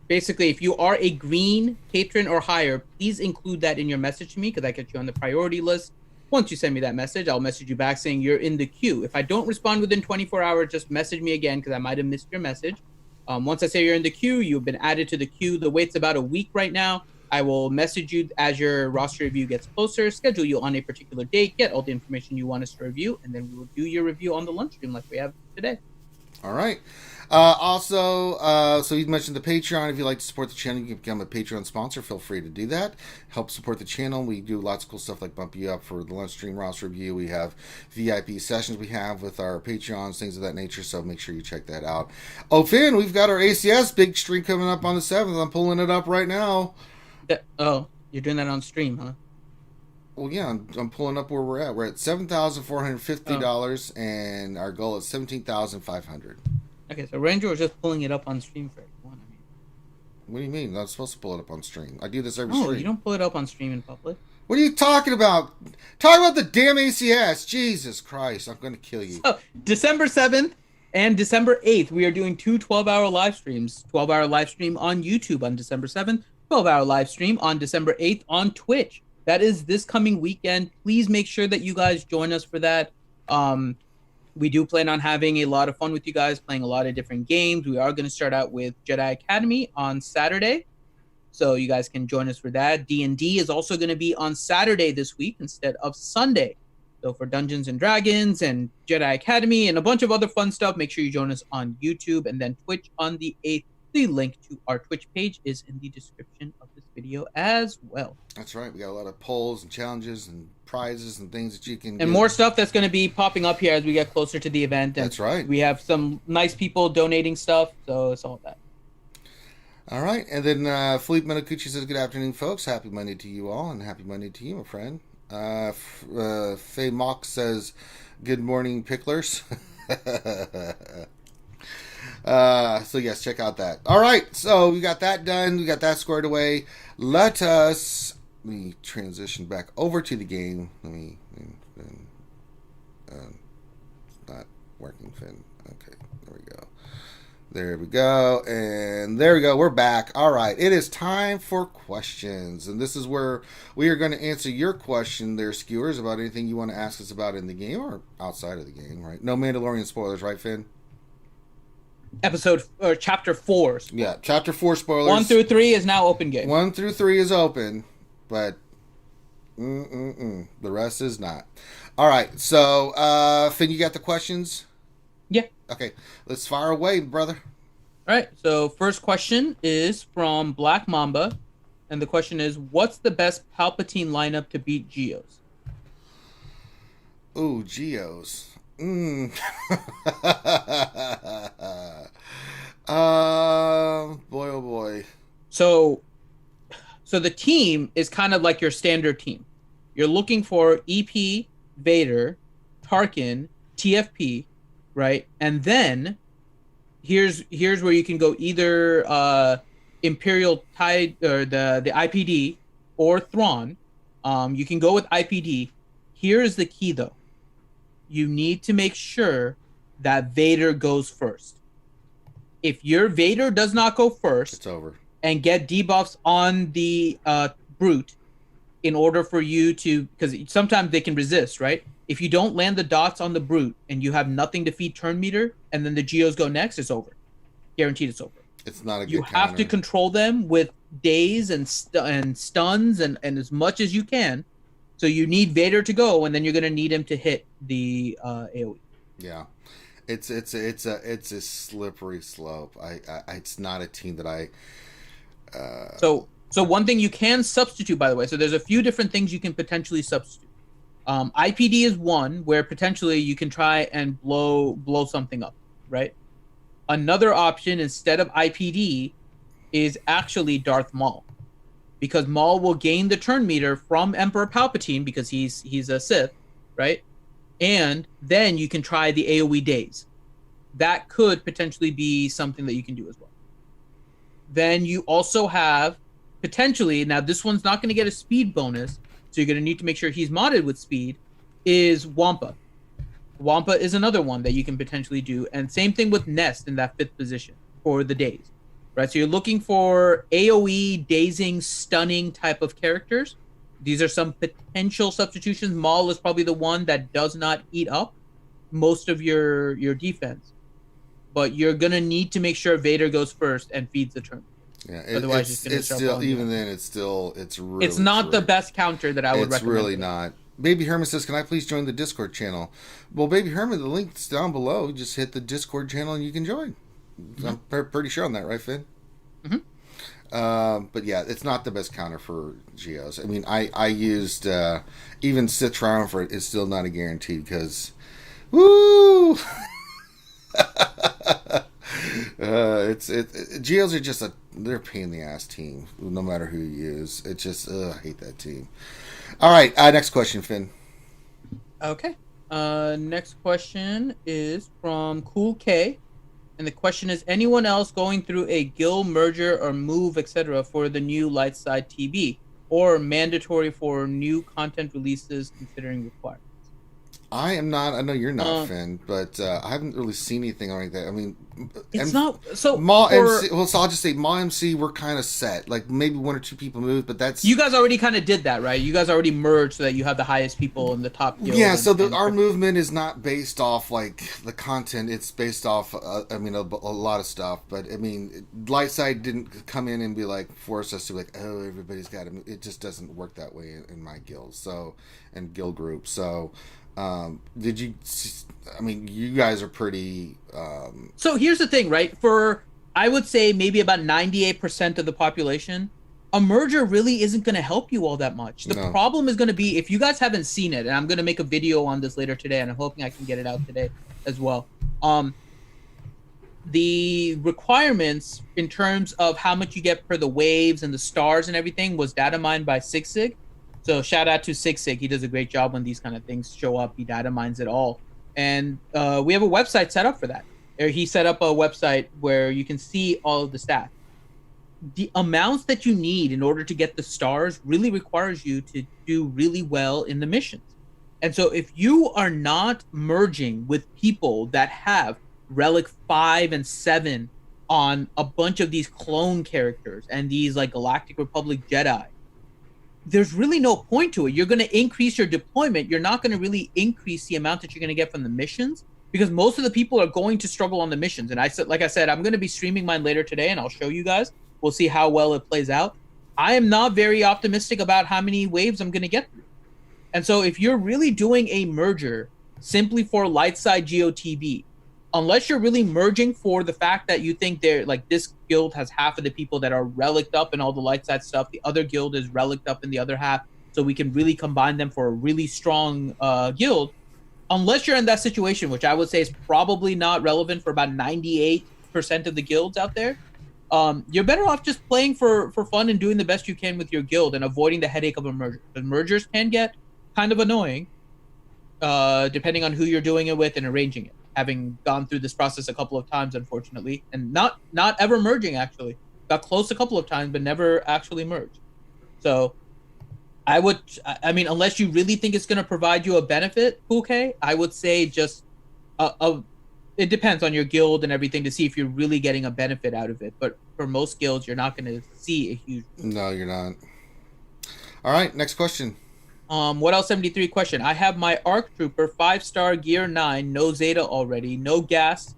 basically, if you are a green patron or higher, please include that in your message to me, because I get you on the priority list. Once you send me that message, I'll message you back saying you're in the queue. If I don't respond within 24 hours, just message me again, because I might have missed your message. Once I say you're in the queue, you've been added to the queue. The wait's about a week right now. I will message you as your roster review gets closer, schedule you on a particular date, get all the information you want us to review, and then we will do your review on the lunch stream like we have today. All right. So you mentioned the Patreon. If you'd like to support the channel, you can become a Patreon sponsor. Feel free to do that. Help support the channel. We do lots of cool stuff like bump you up for the lunch stream roster review. We have VIP sessions we have with our Patreons, things of that nature. So make sure you check that out. Oh, Finn, we've got our ACS big stream coming up on the 7th. I'm pulling it up right now. You're doing that on stream, huh? Well, yeah, I'm pulling up where we're at. We're at $7,450, and our goal is $17,500. Okay, so Ranger was just pulling it up on stream for everyone. What do you mean? I'm not supposed to pull it up on stream. I do this every stream. stream. No, you don't pull it up on stream in public. What are you talking about? Talk about the damn ACS. Jesus Christ, I'm going to kill you. So, December 7th and December 8th, we are doing 2 12-hour live streams. 12-hour live stream on YouTube on December 7th, 12-hour live stream on December 8th on Twitch. That is this coming weekend. Please make sure that you guys join us for that. We do plan on having a lot of fun with you guys, playing a lot of different games. We are going to start out with Jedi Academy on Saturday, so you guys can join us for that. D&D is also going to be on Saturday this week instead of Sunday. So for Dungeons and Dragons and Jedi Academy and a bunch of other fun stuff, make sure you join us on YouTube and then Twitch on the 8th. The link to our Twitch page is in the description of this video as well. That's right. We got a lot of polls and challenges and prizes and things that you can and more stuff that's going to be popping up here as we get closer to the event. And that's right. We have some nice people donating stuff, so it's all that. All right. And then Philippe Menacucci says, good afternoon, folks. Happy Monday to you all, and happy Monday to you, my friend. Faye Mock says, good morning, picklers. So yes, check out that. All right, so we got that done. We got that squared away. Let me transition back over to the game. It's not working, Finn. Okay, there we go. There we go, and there we go. We're back. All right, it is time for questions, and this is where we are going to answer your question there, skewers, about anything you want to ask us about in the game or outside of the game, right? No Mandalorian spoilers, right, Finn? Chapter 4 spoilers. Yeah, chapter 4 spoilers. 1 through 3 is now open game. 1 through 3 is open, but the rest is not. All right, so Finn, you got the questions? Yeah. Okay, let's fire away, brother. All right, so first question is from Black Mamba, and the question is, what's the best Palpatine lineup to beat Geos? Ooh, Geos. Boy, oh boy. So the team is kind of like your standard team. You're looking for EP, Vader, Tarkin, TFP, right? And then here's where you can go either Imperial Tide or the IPD or Thrawn. You can go with IPD. Here's the key though. You need to make sure that Vader goes first. If your Vader does not go first, it's over. And get debuffs on the Brute in order for you to, because sometimes they can resist, right? If you don't land the dots on the Brute and you have nothing to feed turn meter, and then the Geos go next, it's over. Guaranteed it's over. It's not a good You have to control them with days and stuns and as much as you can. So you need Vader to go, and then you're going to need him to hit the AoE. Yeah, it's a slippery slope. It's not a team that I. So one thing you can substitute, by the way. So there's a few different things you can potentially substitute. IPD is one where potentially you can try and blow something up, right? Another option instead of IPD is actually Darth Maul. Because Maul will gain the turn meter from Emperor Palpatine because he's a Sith, right? And then you can try the AoE days. That could potentially be something that you can do as well. Then you also have potentially, now this one's not going to get a speed bonus, so you're going to need to make sure he's modded with speed, is Wampa. Wampa is another one that you can potentially do. And same thing with Nest in that 5th position for the days. Right, so you're looking for AoE, dazing, stunning type of characters. These are some potential substitutions. Maul is probably the one that does not eat up most of your defense. But you're going to need to make sure Vader goes first and feeds the turn. Yeah, otherwise it's still, even then, it's really... It's not the best counter that I would recommend. It's really not. Baby Herman says, "Can I please join the Discord channel?" Well, Baby Herman, the link's down below. You just hit the Discord channel and you can join. Mm-hmm. I'm pretty sure on that, right, Finn? Mm-hmm. But yeah, it's not the best counter for Geos. I mean, I used even Sith Triumvirate is still not a guarantee because, woo. Geos are just they're a pain in the ass team, no matter who you use. It's just, I hate that team. All right, next question, Finn. Okay. Next question is from Cool K, and the question is: anyone else going through a guild merger or move, etc., for the new Lightside TB, or mandatory for new content releases considering requirements? I am not. I know you're not, Finn, but I haven't really seen anything like that. I mean, it's not so. MC, so I'll just say, Ma MC, we're kind of set. Like maybe one or two people moved, but that's you guys already kind of did that, right? You guys already merged so that you have the highest people in the top guild. Yeah. So our movement is not based off like the content. It's based off. I mean, a lot of stuff. But I mean, Lightside didn't come in and be like force us to like, oh, everybody's got to. It just doesn't work that way in my guild. So and guild group. So. Did you? I mean, you guys are pretty. So here's the thing, right? For I would say maybe about 98% of the population, a merger really isn't going to help you all that much. The problem is going to be if you guys haven't seen it, and I'm going to make a video on this later today, and I'm hoping I can get it out today as well. The requirements in terms of how much you get per the waves and the stars and everything was data mined by SWGOH. So shout out to SWGOH. He does a great job when these kind of things show up. He data mines it all. And we have a website set up for that. He set up a website where you can see all of the stats. The amounts that you need in order to get the stars really requires you to do really well in the missions. And so if you are not merging with people that have Relic 5 and 7 on a bunch of these clone characters and these like Galactic Republic Jedi, there's really no point to it. You're going to increase your deployment. You're not going to really increase the amount that you're going to get from the missions because most of the people are going to struggle on the missions. And like I said, I'm going to be streaming mine later today and I'll show you guys. We'll see how well it plays out. I am not very optimistic about how many waves I'm going to get through. And so if you're really doing a merger simply for Lightside GOTB, unless you're really merging for the fact that you think they're like this guild has half of the people that are relicked up in all the light side stuff, the other guild is relicked up in the other half, so we can really combine them for a really strong guild. Unless you're in that situation, which I would say is probably not relevant for about 98% of the guilds out there, you're better off just playing for fun and doing the best you can with your guild and avoiding the headache of a merger. The mergers can get kind of annoying depending on who you're doing it with and arranging it. Having gone through this process a couple of times, unfortunately, and not ever merging, actually. Got close a couple of times, but never actually merged. So I mean, unless you really think it's going to provide you a benefit, okay, I would say just it depends on your guild and everything to see if you're really getting a benefit out of it. But for most guilds, you're not going to see a huge... No, you're not. All right, next question. What else? 73 question. I have my ARC Trooper 5-star Gear 9, no Zeta already, no gas.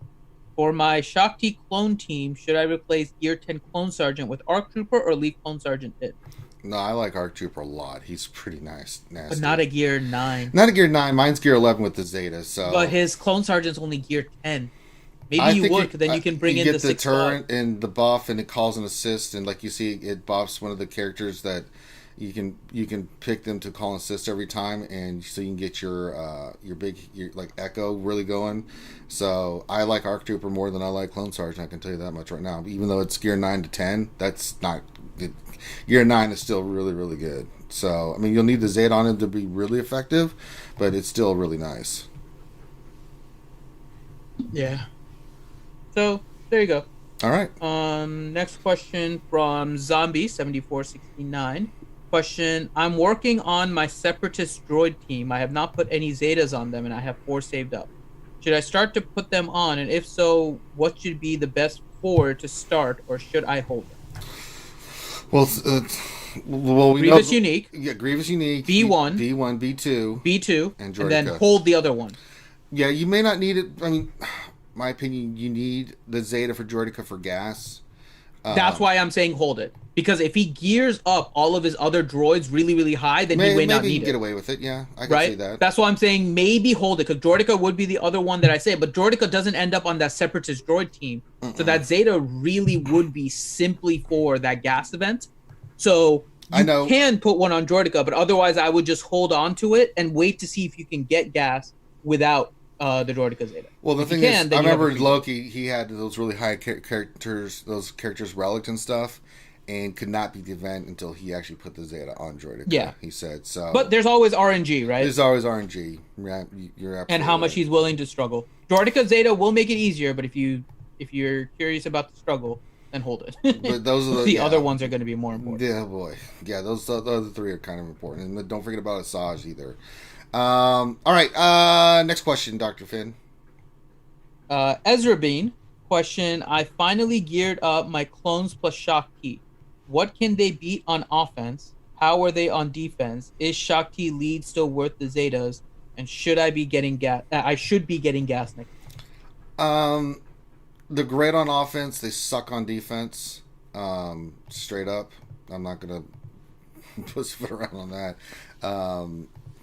For my Shakti clone team, should I replace Gear 10 Clone Sergeant with ARC Trooper or leave Clone Sergeant in? No, I like ARC Trooper a lot. He's pretty nice, nasty. But not a Gear 9. Not a Gear 9. Mine's Gear 11 with the Zeta. So. But his Clone Sergeant's only Gear 10. Maybe you would, because then you can bring in the 6 turret and the buff, and it calls an assist, and like you see, it buffs one of the characters that you can pick them to call an assist every time, and so you can get your like Echo really going. So I like ARC Trooper more than I like Clone Sergeant. I can tell you that much right now. Even though it's Gear 9 to 10, that's not good. Gear 9 is still really, really good. So I mean, you'll need the Zeta on him to be really effective, but it's still really nice. Yeah. So there you go. All right. Next question from Zombie7469. Question: I'm working on my Separatist droid team. I have not put any Zetas on them, and I have 4 saved up. Should I start to put them on? And if so, what should be the best 4 to start, or should I hold them? Well, we Grievous know, Unique. Yeah, Grievous Unique. B1. B1, B2. B2. And then hold the other one. Yeah, you may not need it. I mean, my opinion, you need the Zeta for Droideka for gas. That's why I'm saying hold it. Because if he gears up all of his other droids really, really high, then he may not maybe need you can get it. away with it. Yeah, I can Right? see that. That's why I'm saying maybe hold it, because Droideka would be the other one that I say, but Droideka doesn't end up on that Separatist droid team. So that Zeta really would be simply for that gas event. So you can put one on Droideka, but otherwise I would just hold on to it and wait to see if you can get gas without the Droideka Zeta. Well, the thing is, I remember Loki, he had those really high characters, those characters relic and stuff, and could not beat the event until he actually put the Zeta on Droideka. Yeah, he said so. But there's always RNG, right? There's always RNG. You're absolutely and how much he's willing to struggle. Droideka Zeta will make it easier, but if you're curious about the struggle, then hold it. But those are the other ones are going to be more important. Yeah, boy. Yeah, those other three are kind of important. And don't forget about Asajj either. All right. Next question, Dr. Finn. Ezra Bean, question. I finally geared up my clones plus Shakti. What can they beat on offense? How are they on defense? Is Shakti lead still worth the Zetas? And should I be getting gas? I should be getting gas next. They're great on offense. They suck on defense. Straight up. I'm not gonna pussyfoot around on that.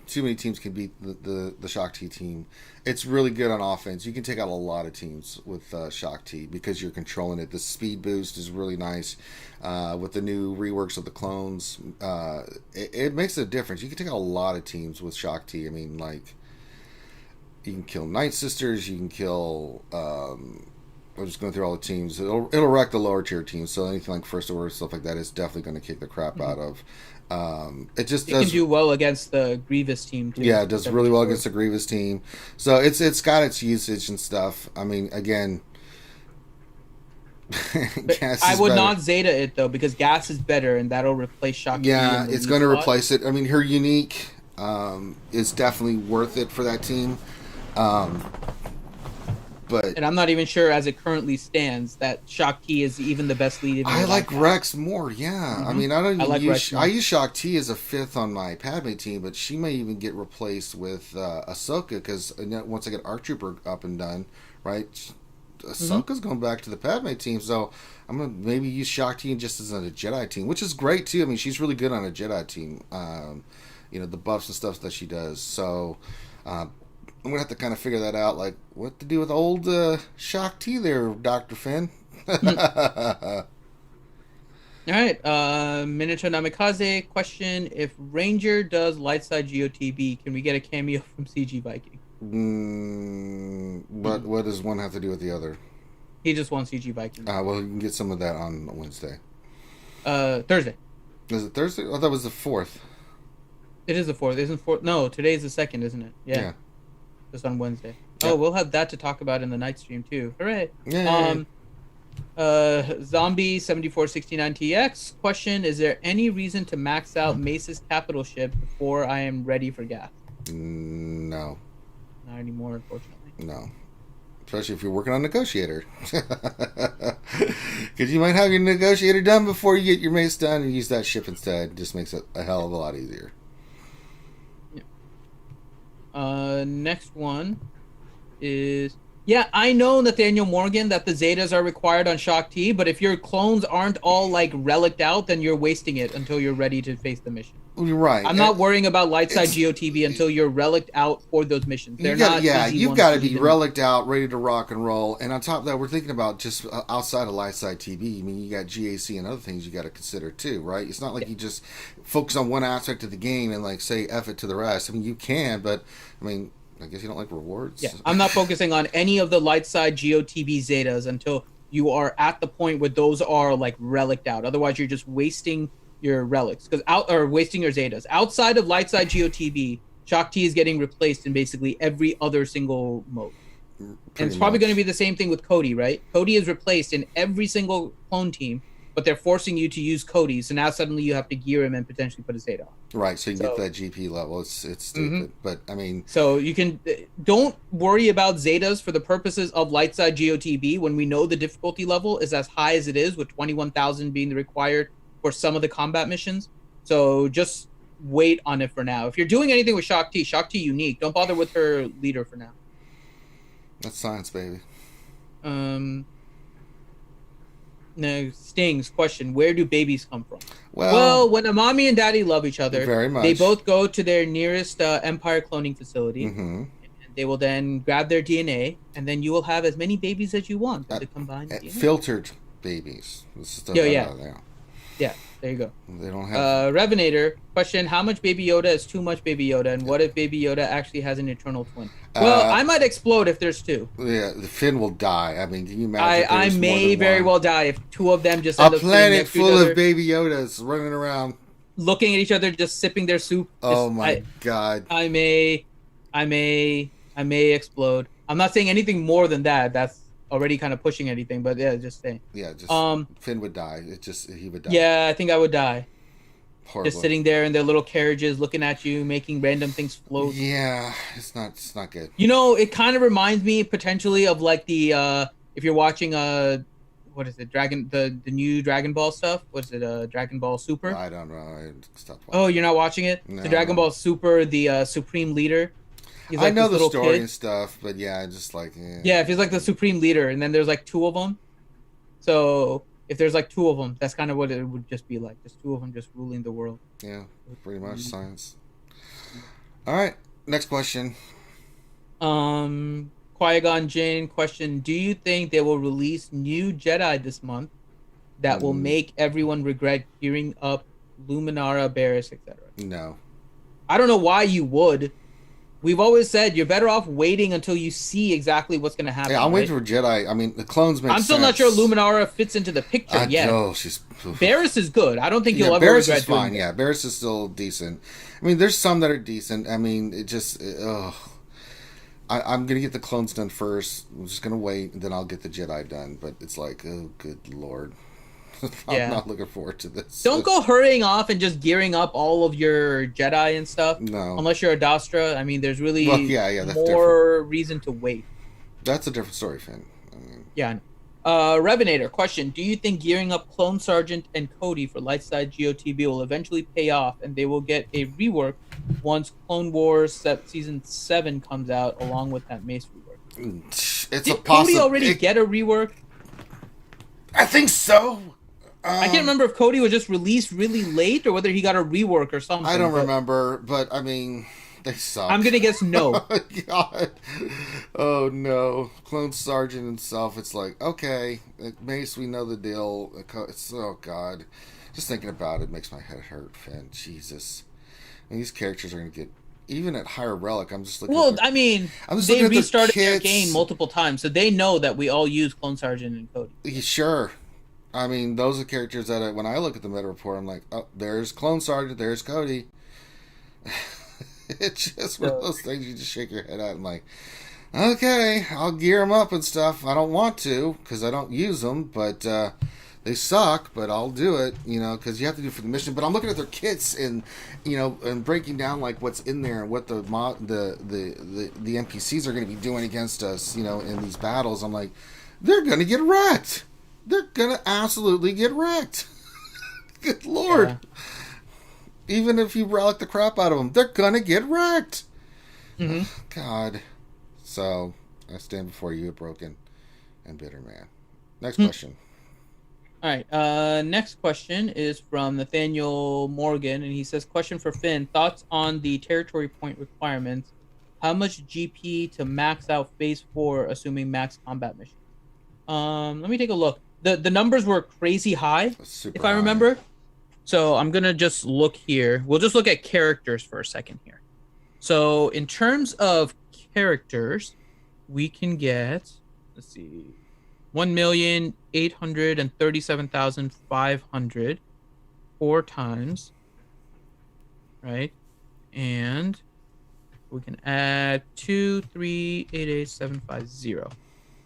Too many teams can beat the Shakti team. It's really good on offense. You can take out a lot of teams with Shakti because you're controlling it. The speed boost is really nice. With the new reworks of the clones, it makes a difference. You can take out a lot of teams with Shakti. I mean, like, you can kill Night Sisters. You can kill... I'm just going through all the teams. It'll wreck the lower tier teams. So anything like First Order, stuff like that, is definitely going to kick the crap out of. It can do well against the Grievous team too. Yeah, it does really well against the Grievous team. So it's got its usage and stuff. I mean, again, I would not Zeta it though, because gas is better and that'll replace Shakti. Yeah, it's going to replace it. I mean, her unique is definitely worth it for that team. And I'm not even sure, as it currently stands, that Shakti is even the best lead. I like Rex more. Yeah, I mean, I use Shakti as a fifth on my Padme team, but she may even get replaced with Ahsoka because once I get ARC Trooper up and done, right? Ahsoka's going back to the Padme team, so I'm gonna maybe use Shakti just as a Jedi team, which is great too. I mean, she's really good on a Jedi team. The buffs and stuff that she does. So. I'm going to have to kind of figure that out, like, what to do with old Shakti there, Dr. Finn. All right. Minato Namikaze, question. If Ranger does Lightside GOTB, can we get a cameo from CG Viking? What does one have to do with the other? He just wants CG Viking. Well, you can get some of that on Wednesday. Thursday. Is it Thursday? Oh, that was the 4th. It is the 4th. Isn't 4th? No, today's the 2nd, isn't it? Yeah. Just on Wednesday. Yeah. Oh, we'll have that to talk about in the night stream too. Hooray! Yeah. Zombie 7469TX question: is there any reason to max out Mace's capital ship before I am ready for gas? No. Not anymore, unfortunately. No. Especially if you're working on Negotiator. Because you might have your Negotiator done before you get your Mace done and use that ship instead. It just makes it a hell of a lot easier. Next one is I know, Nathaniel Morgan, that the Zetas are required on Shakti, but if your clones aren't all like reliced out, then you're wasting it until you're ready to face the mission. You're right. I'm not worrying about Lightside GOTV until you're reliced out for those missions. You've got to be reliced out, ready to rock and roll. And on top of that, we're thinking about just outside of Lightside TV. I mean, you got GAC and other things you got to consider too, right? It's not like you just focus on one aspect of the game and like say F it to the rest. I mean, you can, but I mean, I guess you don't like rewards. Yeah, I'm not focusing on any of the Lightside GOTV Zetas until you are at the point where those are like reliced out. Otherwise, you're just wasting your relics wasting your Zetas. Outside of Lightside GOTV, Shakti is getting replaced in basically every other single mode. And it's probably going to be the same thing with Cody, right? Cody is replaced in every single clone team, but they're forcing you to use Cody. So now suddenly you have to gear him and potentially put a Zeta on. Right, so you can get that GP level. It's stupid, but I mean... So you can... Don't worry about Zetas for the purposes of Lightside GOTB when we know the difficulty level is as high as it is, with 21,000 being the required for some of the combat missions. So just wait on it for now. If you're doing anything with Shakti unique, don't bother with her leader for now. That's science, baby. No, Stings question: where do babies come from? Well, When a mommy and daddy love each other, very much. they both go to their nearest Empire cloning facility. Mm-hmm. And they will then grab their DNA, and then you will have as many babies as you want with the combined DNA. Filtered babies. This is Yeah, there you go. They don't have. Revenator question: how much Baby Yoda is too much Baby Yoda, and what if Baby Yoda actually has an eternal twin? Well, I might explode if there's two. Yeah, the Finn will die. I mean, can you imagine? I may very well die if two of them just a end up planet full of Baby Yodas running around, looking at each other, just sipping their soup. Oh my god! I may explode. I'm not saying anything more than that. That's already kind of pushing anything, but yeah, just saying. Yeah, just Finn would die. He would die. Yeah, I think I would die. Horrible. Just sitting there in their little carriages, looking at you, making random things float. Yeah, it's not good. You know, it kind of reminds me potentially of like the if you're watching what is it, the new Dragon Ball stuff? What's it, Dragon Ball Super? I don't know. I stopped watching. Oh, you're not watching it? No. The Dragon Ball Super, the Supreme Leader. He's like I know the story and stuff, but yeah, just like yeah, if he's like the Supreme Leader, and then there's like two of them. So if there's like two of them, that's kind of what it would just be like. Just two of them just ruling the world. Yeah, pretty much science. All right, next question. Qui-Gon Jinn question: do you think they will release new Jedi this month that will make everyone regret gearing up Luminara, Barriss, etc.? No. I don't know why you would. We've always said you're better off waiting until you see exactly what's going to happen. Yeah, I'm waiting for Jedi. I mean, the clones make sense. I'm still not sure Luminara fits into the picture yet. No, Barriss is good. I don't think you'll ever Barriss regret is fine. Yeah, Barriss is still decent. I mean, there's some that are decent. I mean, it just... I'm going to get the clones done first. I'm just going to wait, and then I'll get the Jedi done. But it's like, oh, good Lord. I'm not looking forward to this. Don't go hurrying off and just gearing up all of your Jedi and stuff. No. Unless you're a Dastra. I mean, there's really that's more different. Reason to wait. That's a different story, Finn. I mean, yeah. Revenator, question. Do you think gearing up Clone Sergeant and Cody for Lightside GOTB will eventually pay off and they will get a rework once Clone Wars Season 7 comes out along with that Mace rework? Did Cody already get a rework? I think so. I can't remember if Cody was just released really late or whether he got a rework or something. I don't remember, but I mean, they suck. I'm going to guess no. Oh, God. Oh, no. Clone Sergeant himself, it's like, okay, Mace, we know the deal. It's, oh, God. Just thinking about it makes my head hurt, Finn. Jesus. I mean, these characters are going to get... Even at Higher Relic, I'm just looking at I mean, they restarted their game multiple times, so they know that we all use Clone Sergeant and Cody. Sure. I mean, those are characters that when I look at the meta report, I'm like, oh, there's Clone Sergeant, there's Cody. It's just one of those things you just shake your head at and like, okay, I'll gear them up and stuff. I don't want to because I don't use them, but they suck, but I'll do it, because you have to do it for the mission. But I'm looking at their kits and, and breaking down like what's in there and what the NPCs are going to be doing against us, in these battles. I'm like, they're going to get wrecked. They're going to absolutely get wrecked. Good Lord. Yeah. Even if you relic the crap out of them, they're going to get wrecked. Mm-hmm. God. So, I stand before you a broken and bitter man. Next question. All right. Next question is from Nathaniel Morgan, and he says, question for Finn. Thoughts on the territory point requirements? How much GP to max out Phase 4, assuming max combat mission? Let me take a look. The numbers were crazy high, if I remember. So I'm going to just look here. We'll just look at characters for a second here. So in terms of characters, we can get, let's see, 1,837,500 4 times, right? And we can add 2388750.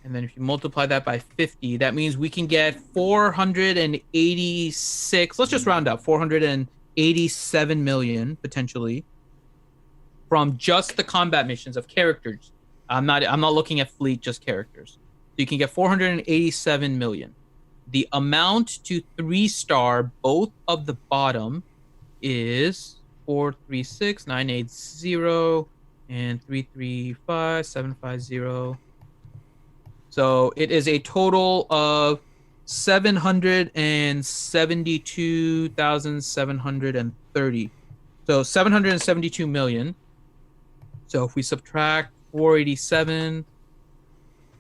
And then if you multiply that by 50, that means we can get 486. Let's just round up, 487 million potentially from just the combat missions of characters. I'm not looking at fleet, just characters. So you can get 487 million. The amount to 3-star both of the bottom is 436,980 and 335,750. So it is a total of 772,730. So 772 million. So if we subtract 487,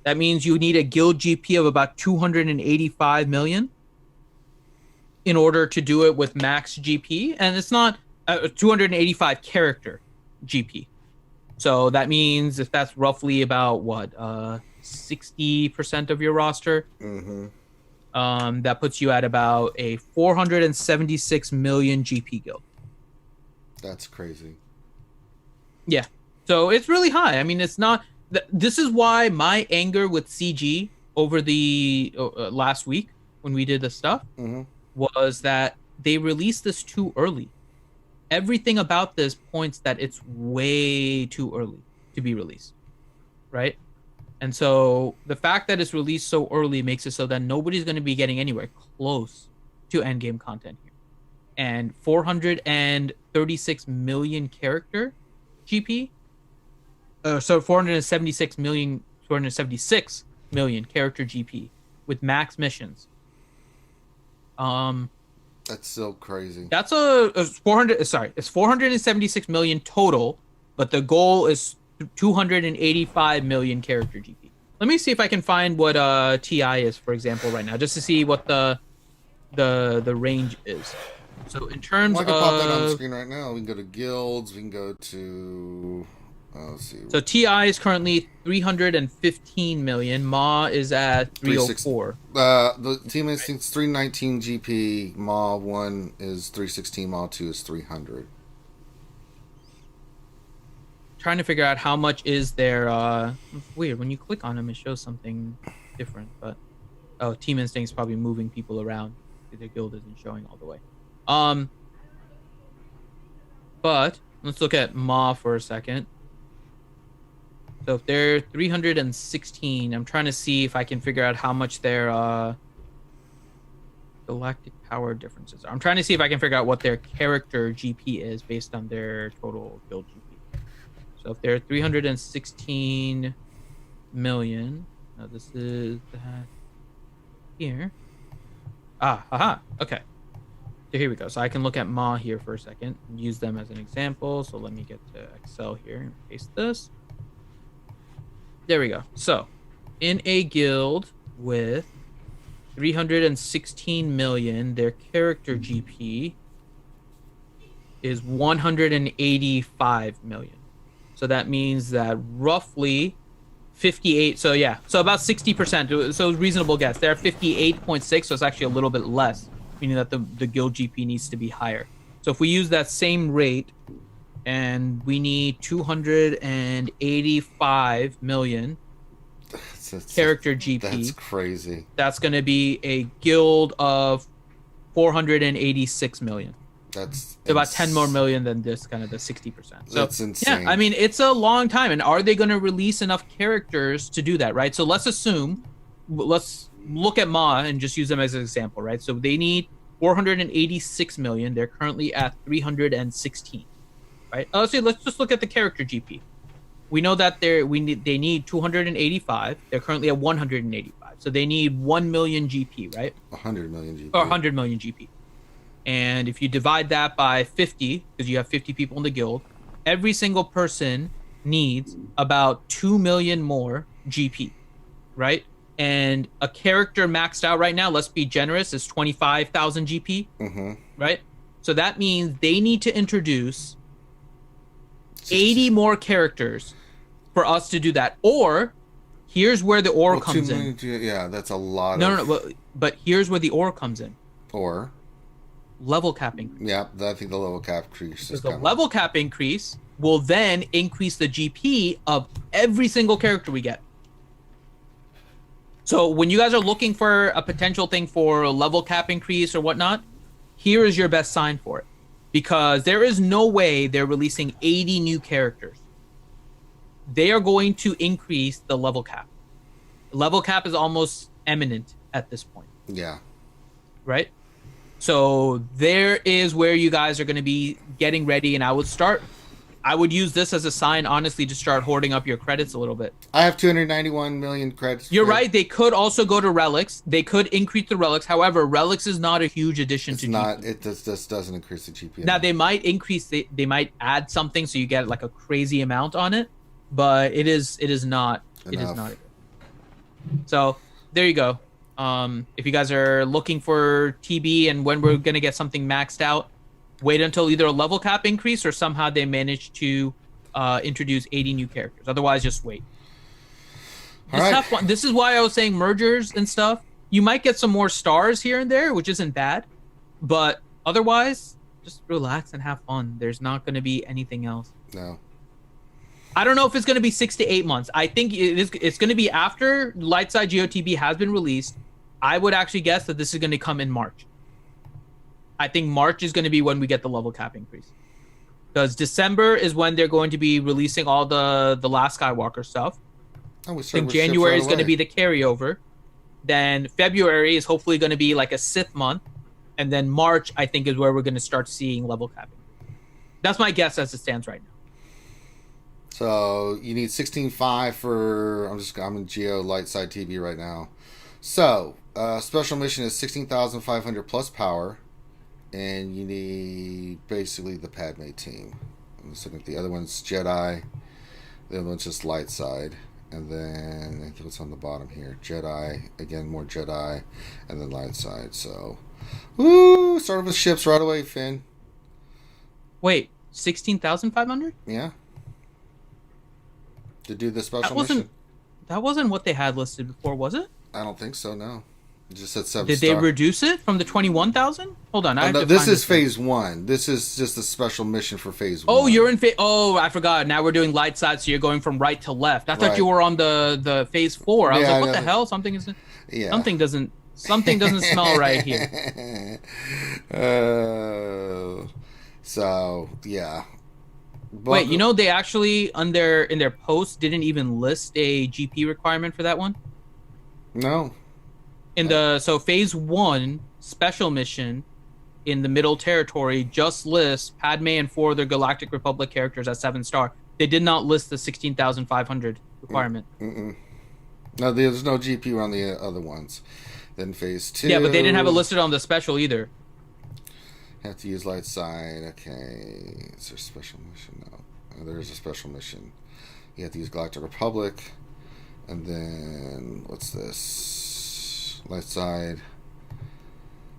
that means you need a guild GP of about 285 million in order to do it with max GP. And it's not 285 character GP. So that means if that's roughly about what, 60% of your roster, that puts you at about a 476 million GP guild. That's crazy. Yeah. So it's really high. I mean, it's not. This is why my anger with CG over the last week when we did the stuff was that they released this too early. Everything about this points that it's way too early to be released, right? And so the fact that it's released so early makes it so that nobody's going to be getting anywhere close to endgame content here. And 436 million character GP. So 476 million character GP with max missions. That's so crazy. That's it's 476 million total, but the goal is 285 million character GP. Let me see if I can find what TI is, for example, right now, just to see what the range is. So in terms I can pop that on the screen right now. We can go to guilds. We can go to. Let's see. So TI is currently 315 million. Ma is at 304. The Team Instinct's 319 GP. Ma 1 is 316. Ma 2 is 300. Trying to figure out how much is their weird. When you click on them, it shows something different. But Team Instinct's probably moving people around. Their guild isn't showing all the way. But let's look at Ma for a second. So if they're 316, I'm trying to see if I can figure out how much their galactic power differences are. I'm trying to see if I can figure out what their character GP is based on their total guild GP. So if they're 316 million, now this is that here. Okay. So here we go. So I can look at Ma here for a second and use them as an example. So let me get to Excel here and paste this. There we go. So in a guild with 316 million, their character GP is 185 million. So that means that roughly 58. So yeah, so about 60%. So reasonable guess. They're 58.6. So it's actually a little bit less, meaning that the guild GP needs to be higher. So if we use that same rate, and we need 285 million character GP. That's crazy. That's going to be a guild of 486 million. That's about 10 more million than this, kind of the 60%. So that's insane. Yeah, I mean, it's a long time. And are they going to release enough characters to do that, right? So let's look at Ma and just use them as an example, right? So they need 486 million. They're currently at 316. Right. Let's just look at the character GP. We know that they need 285. They're currently at 185. So they need 1 million GP, right? 100 million GP. Or 100 million GP. And if you divide that by 50, because you have 50 people in the guild, every single person needs about 2 million more GP, right? And a character maxed out right now, let's be generous, is 25,000 GP, right? So that means they need to introduce 80 more characters for us to do that. Or here's where the ore comes in. Yeah, that's a lot. No. But here's where the ore comes in. Or level cap increase. Yeah, I think the level cap increase. Because the level cap increase will then increase the GP of every single character we get. So when you guys are looking for a potential thing for a level cap increase or whatnot, here is your best sign for it. Because there is no way they're releasing 80 new characters. They are going to increase the level cap. The level cap is almost imminent at this point. Yeah. Right? So there is where you guys are going to be getting ready, and I would start I would use this as a sign, honestly, to start hoarding up your credits a little bit. I have 291 million credits. You're right. They could also go to relics. They could increase the relics. However, relics is not a huge addition to not. GP. It just doesn't increase the GP. Now they might increase. They might add something so you get like a crazy amount on it, but it is not. Enough. It is not. So there you go. If you guys are looking for TB and when we're gonna get something maxed out, wait until either a level cap increase or somehow they manage to introduce 80 new characters. Otherwise, just wait. Have fun. This is why I was saying mergers and stuff. You might get some more stars here and there, which isn't bad, but otherwise, just relax and have fun. There's not going to be anything else. No. I don't know if it's going to be 6 to 8 months. I think it's going to be after Lightside GOTB has been released. I would actually guess that this is going to come in March. I think March is going to be when we get the level cap increase. Because December is when they're going to be releasing all the Last Skywalker stuff. I think January is going to be the carryover. Then February is hopefully going to be like a Sith month. And then March, I think, is where we're going to start seeing level capping. That's my guess as it stands right now. So you need 16.5 for... I'm in Geo Lightside TV right now. So, special mission is 16,500 plus power. And you need basically the Padme team. I'm just looking at the other one's Jedi. The other one's just light side. And then I think what's on the bottom here. Jedi. Again, more Jedi. And then light side. So, woo! Start with ships right away, Finn. Wait, 16,500? Yeah. To do the special mission. That wasn't what they had listed before, was it? I don't think so, no. It just said 7 Did they reduce it from the 21,000? Hold on. No, this is phase 1. This is just a special mission for phase 1. Oh, you're in phase... Oh, I forgot. Now we're doing light side, so you're going from right to left. I thought you were on the phase 4. I was like, what the hell? Something isn't... Yeah. Something doesn't smell right here. So, yeah. But, wait, you know they actually in their post didn't even list a GP requirement for that one? No. So phase 1 special mission in the Middle Territory just lists Padme and 4 of their Galactic Republic characters at 7-star. They did not list the 16,500 requirement. No, there's no GP on the other ones. Then phase 2. Yeah, but they didn't have it listed on the special either. Have to use light side. Okay. Is there a special mission? No. There is a special mission. You have to use Galactic Republic. And then, what's this? Light side.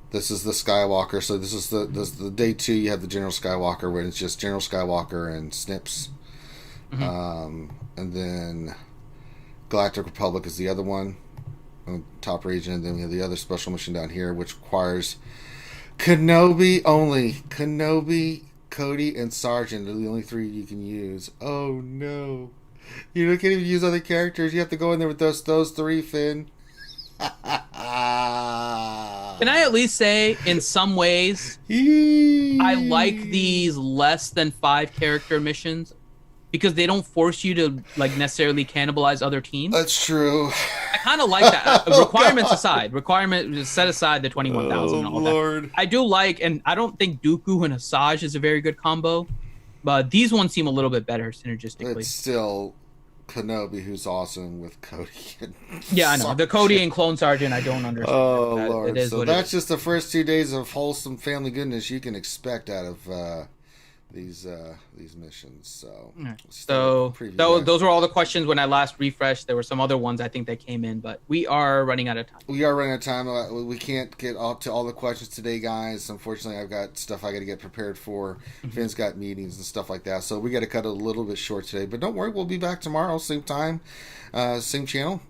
This is the Skywalker. So this is the day 2. You have the General Skywalker, where it's just General Skywalker and Snips. Mm-hmm. And then Galactic Republic is the other one, top region. And then we have the other special mission down here, which requires Kenobi only. Kenobi, Cody, and Sergeant are the only 3 you can use. Oh no. You can't even use other characters. You have to go in there with those 3, Finn. Can I at least say, in some ways, I like these less than 5 character missions because they don't force you to necessarily cannibalize other teams. That's true. I kind of like that. Requirements aside, set aside the 21,000 and all Lord. that. I do like, and I don't think Dooku and Asajj is a very good combo, but these ones seem a little bit better synergistically. It's still Kenobi, who's awesome with Cody. Yeah, I know. The Cody and Clone Sergeant, I don't understand. Oh, Lord. So that's just the first 2 days of wholesome family goodness you can expect out of these missions. So, those were all the questions when I last refreshed. There were some other ones I think that came in, but we are running out of time. We are running out of time. We can't get up to all the questions today, guys. Unfortunately, I've got stuff I got to get prepared for. Finn's got meetings and stuff like that, so we got to cut it a little bit short today. But don't worry, we'll be back tomorrow, same time, same channel.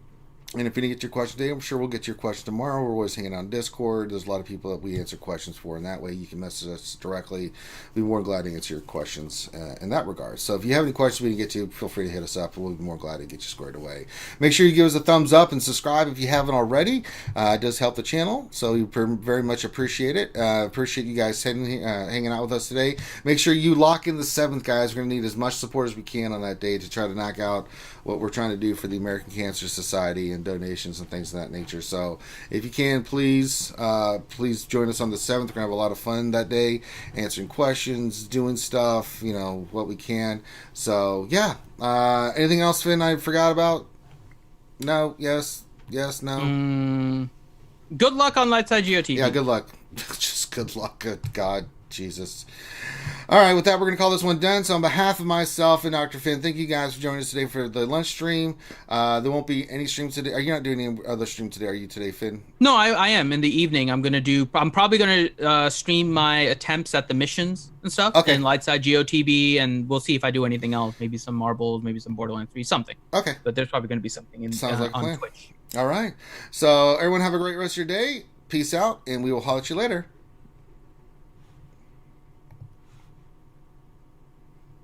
And if you didn't get your question today, I'm sure we'll get your question tomorrow. We're always hanging out on Discord. There's a lot of people that we answer questions for, and that way you can message us directly. We'll be more glad to answer your questions in that regard. So if you have any questions we didn't get to, feel free to hit us up. We'll be more glad to get you squared away. Make sure you give us a thumbs up and subscribe if you haven't already. It does help the channel, so we very much appreciate it. Appreciate you guys hanging out with us today. Make sure you lock in the 7th, guys. We're going to need as much support as we can on that day to try to knock out what we're trying to do for the American Cancer Society and donations and things of that nature. So if you can, please join us on the 7th. We're gonna have a lot of fun that day, answering questions, doing stuff, what we can. So yeah. Anything else, Finn, I forgot about? No. Yes, no. Good luck on Lightside GOT. Yeah, good luck. Just good luck. Good God, Jesus. All right, with that, we're going to call this one done. So on behalf of myself and Dr. Finn, thank you guys for joining us today for the lunch stream. There won't be any streams today. Are you not doing any other stream today? Are you today, Finn? No, I am. In the evening, I'm probably going to stream my attempts at the missions and stuff in Lightside GOTB, and we'll see if I do anything else. Maybe some marbles, maybe some Borderlands 3, something. Okay. But there's probably going to be something on Twitch. All right. So everyone have a great rest of your day. Peace out, and we will holler at you later.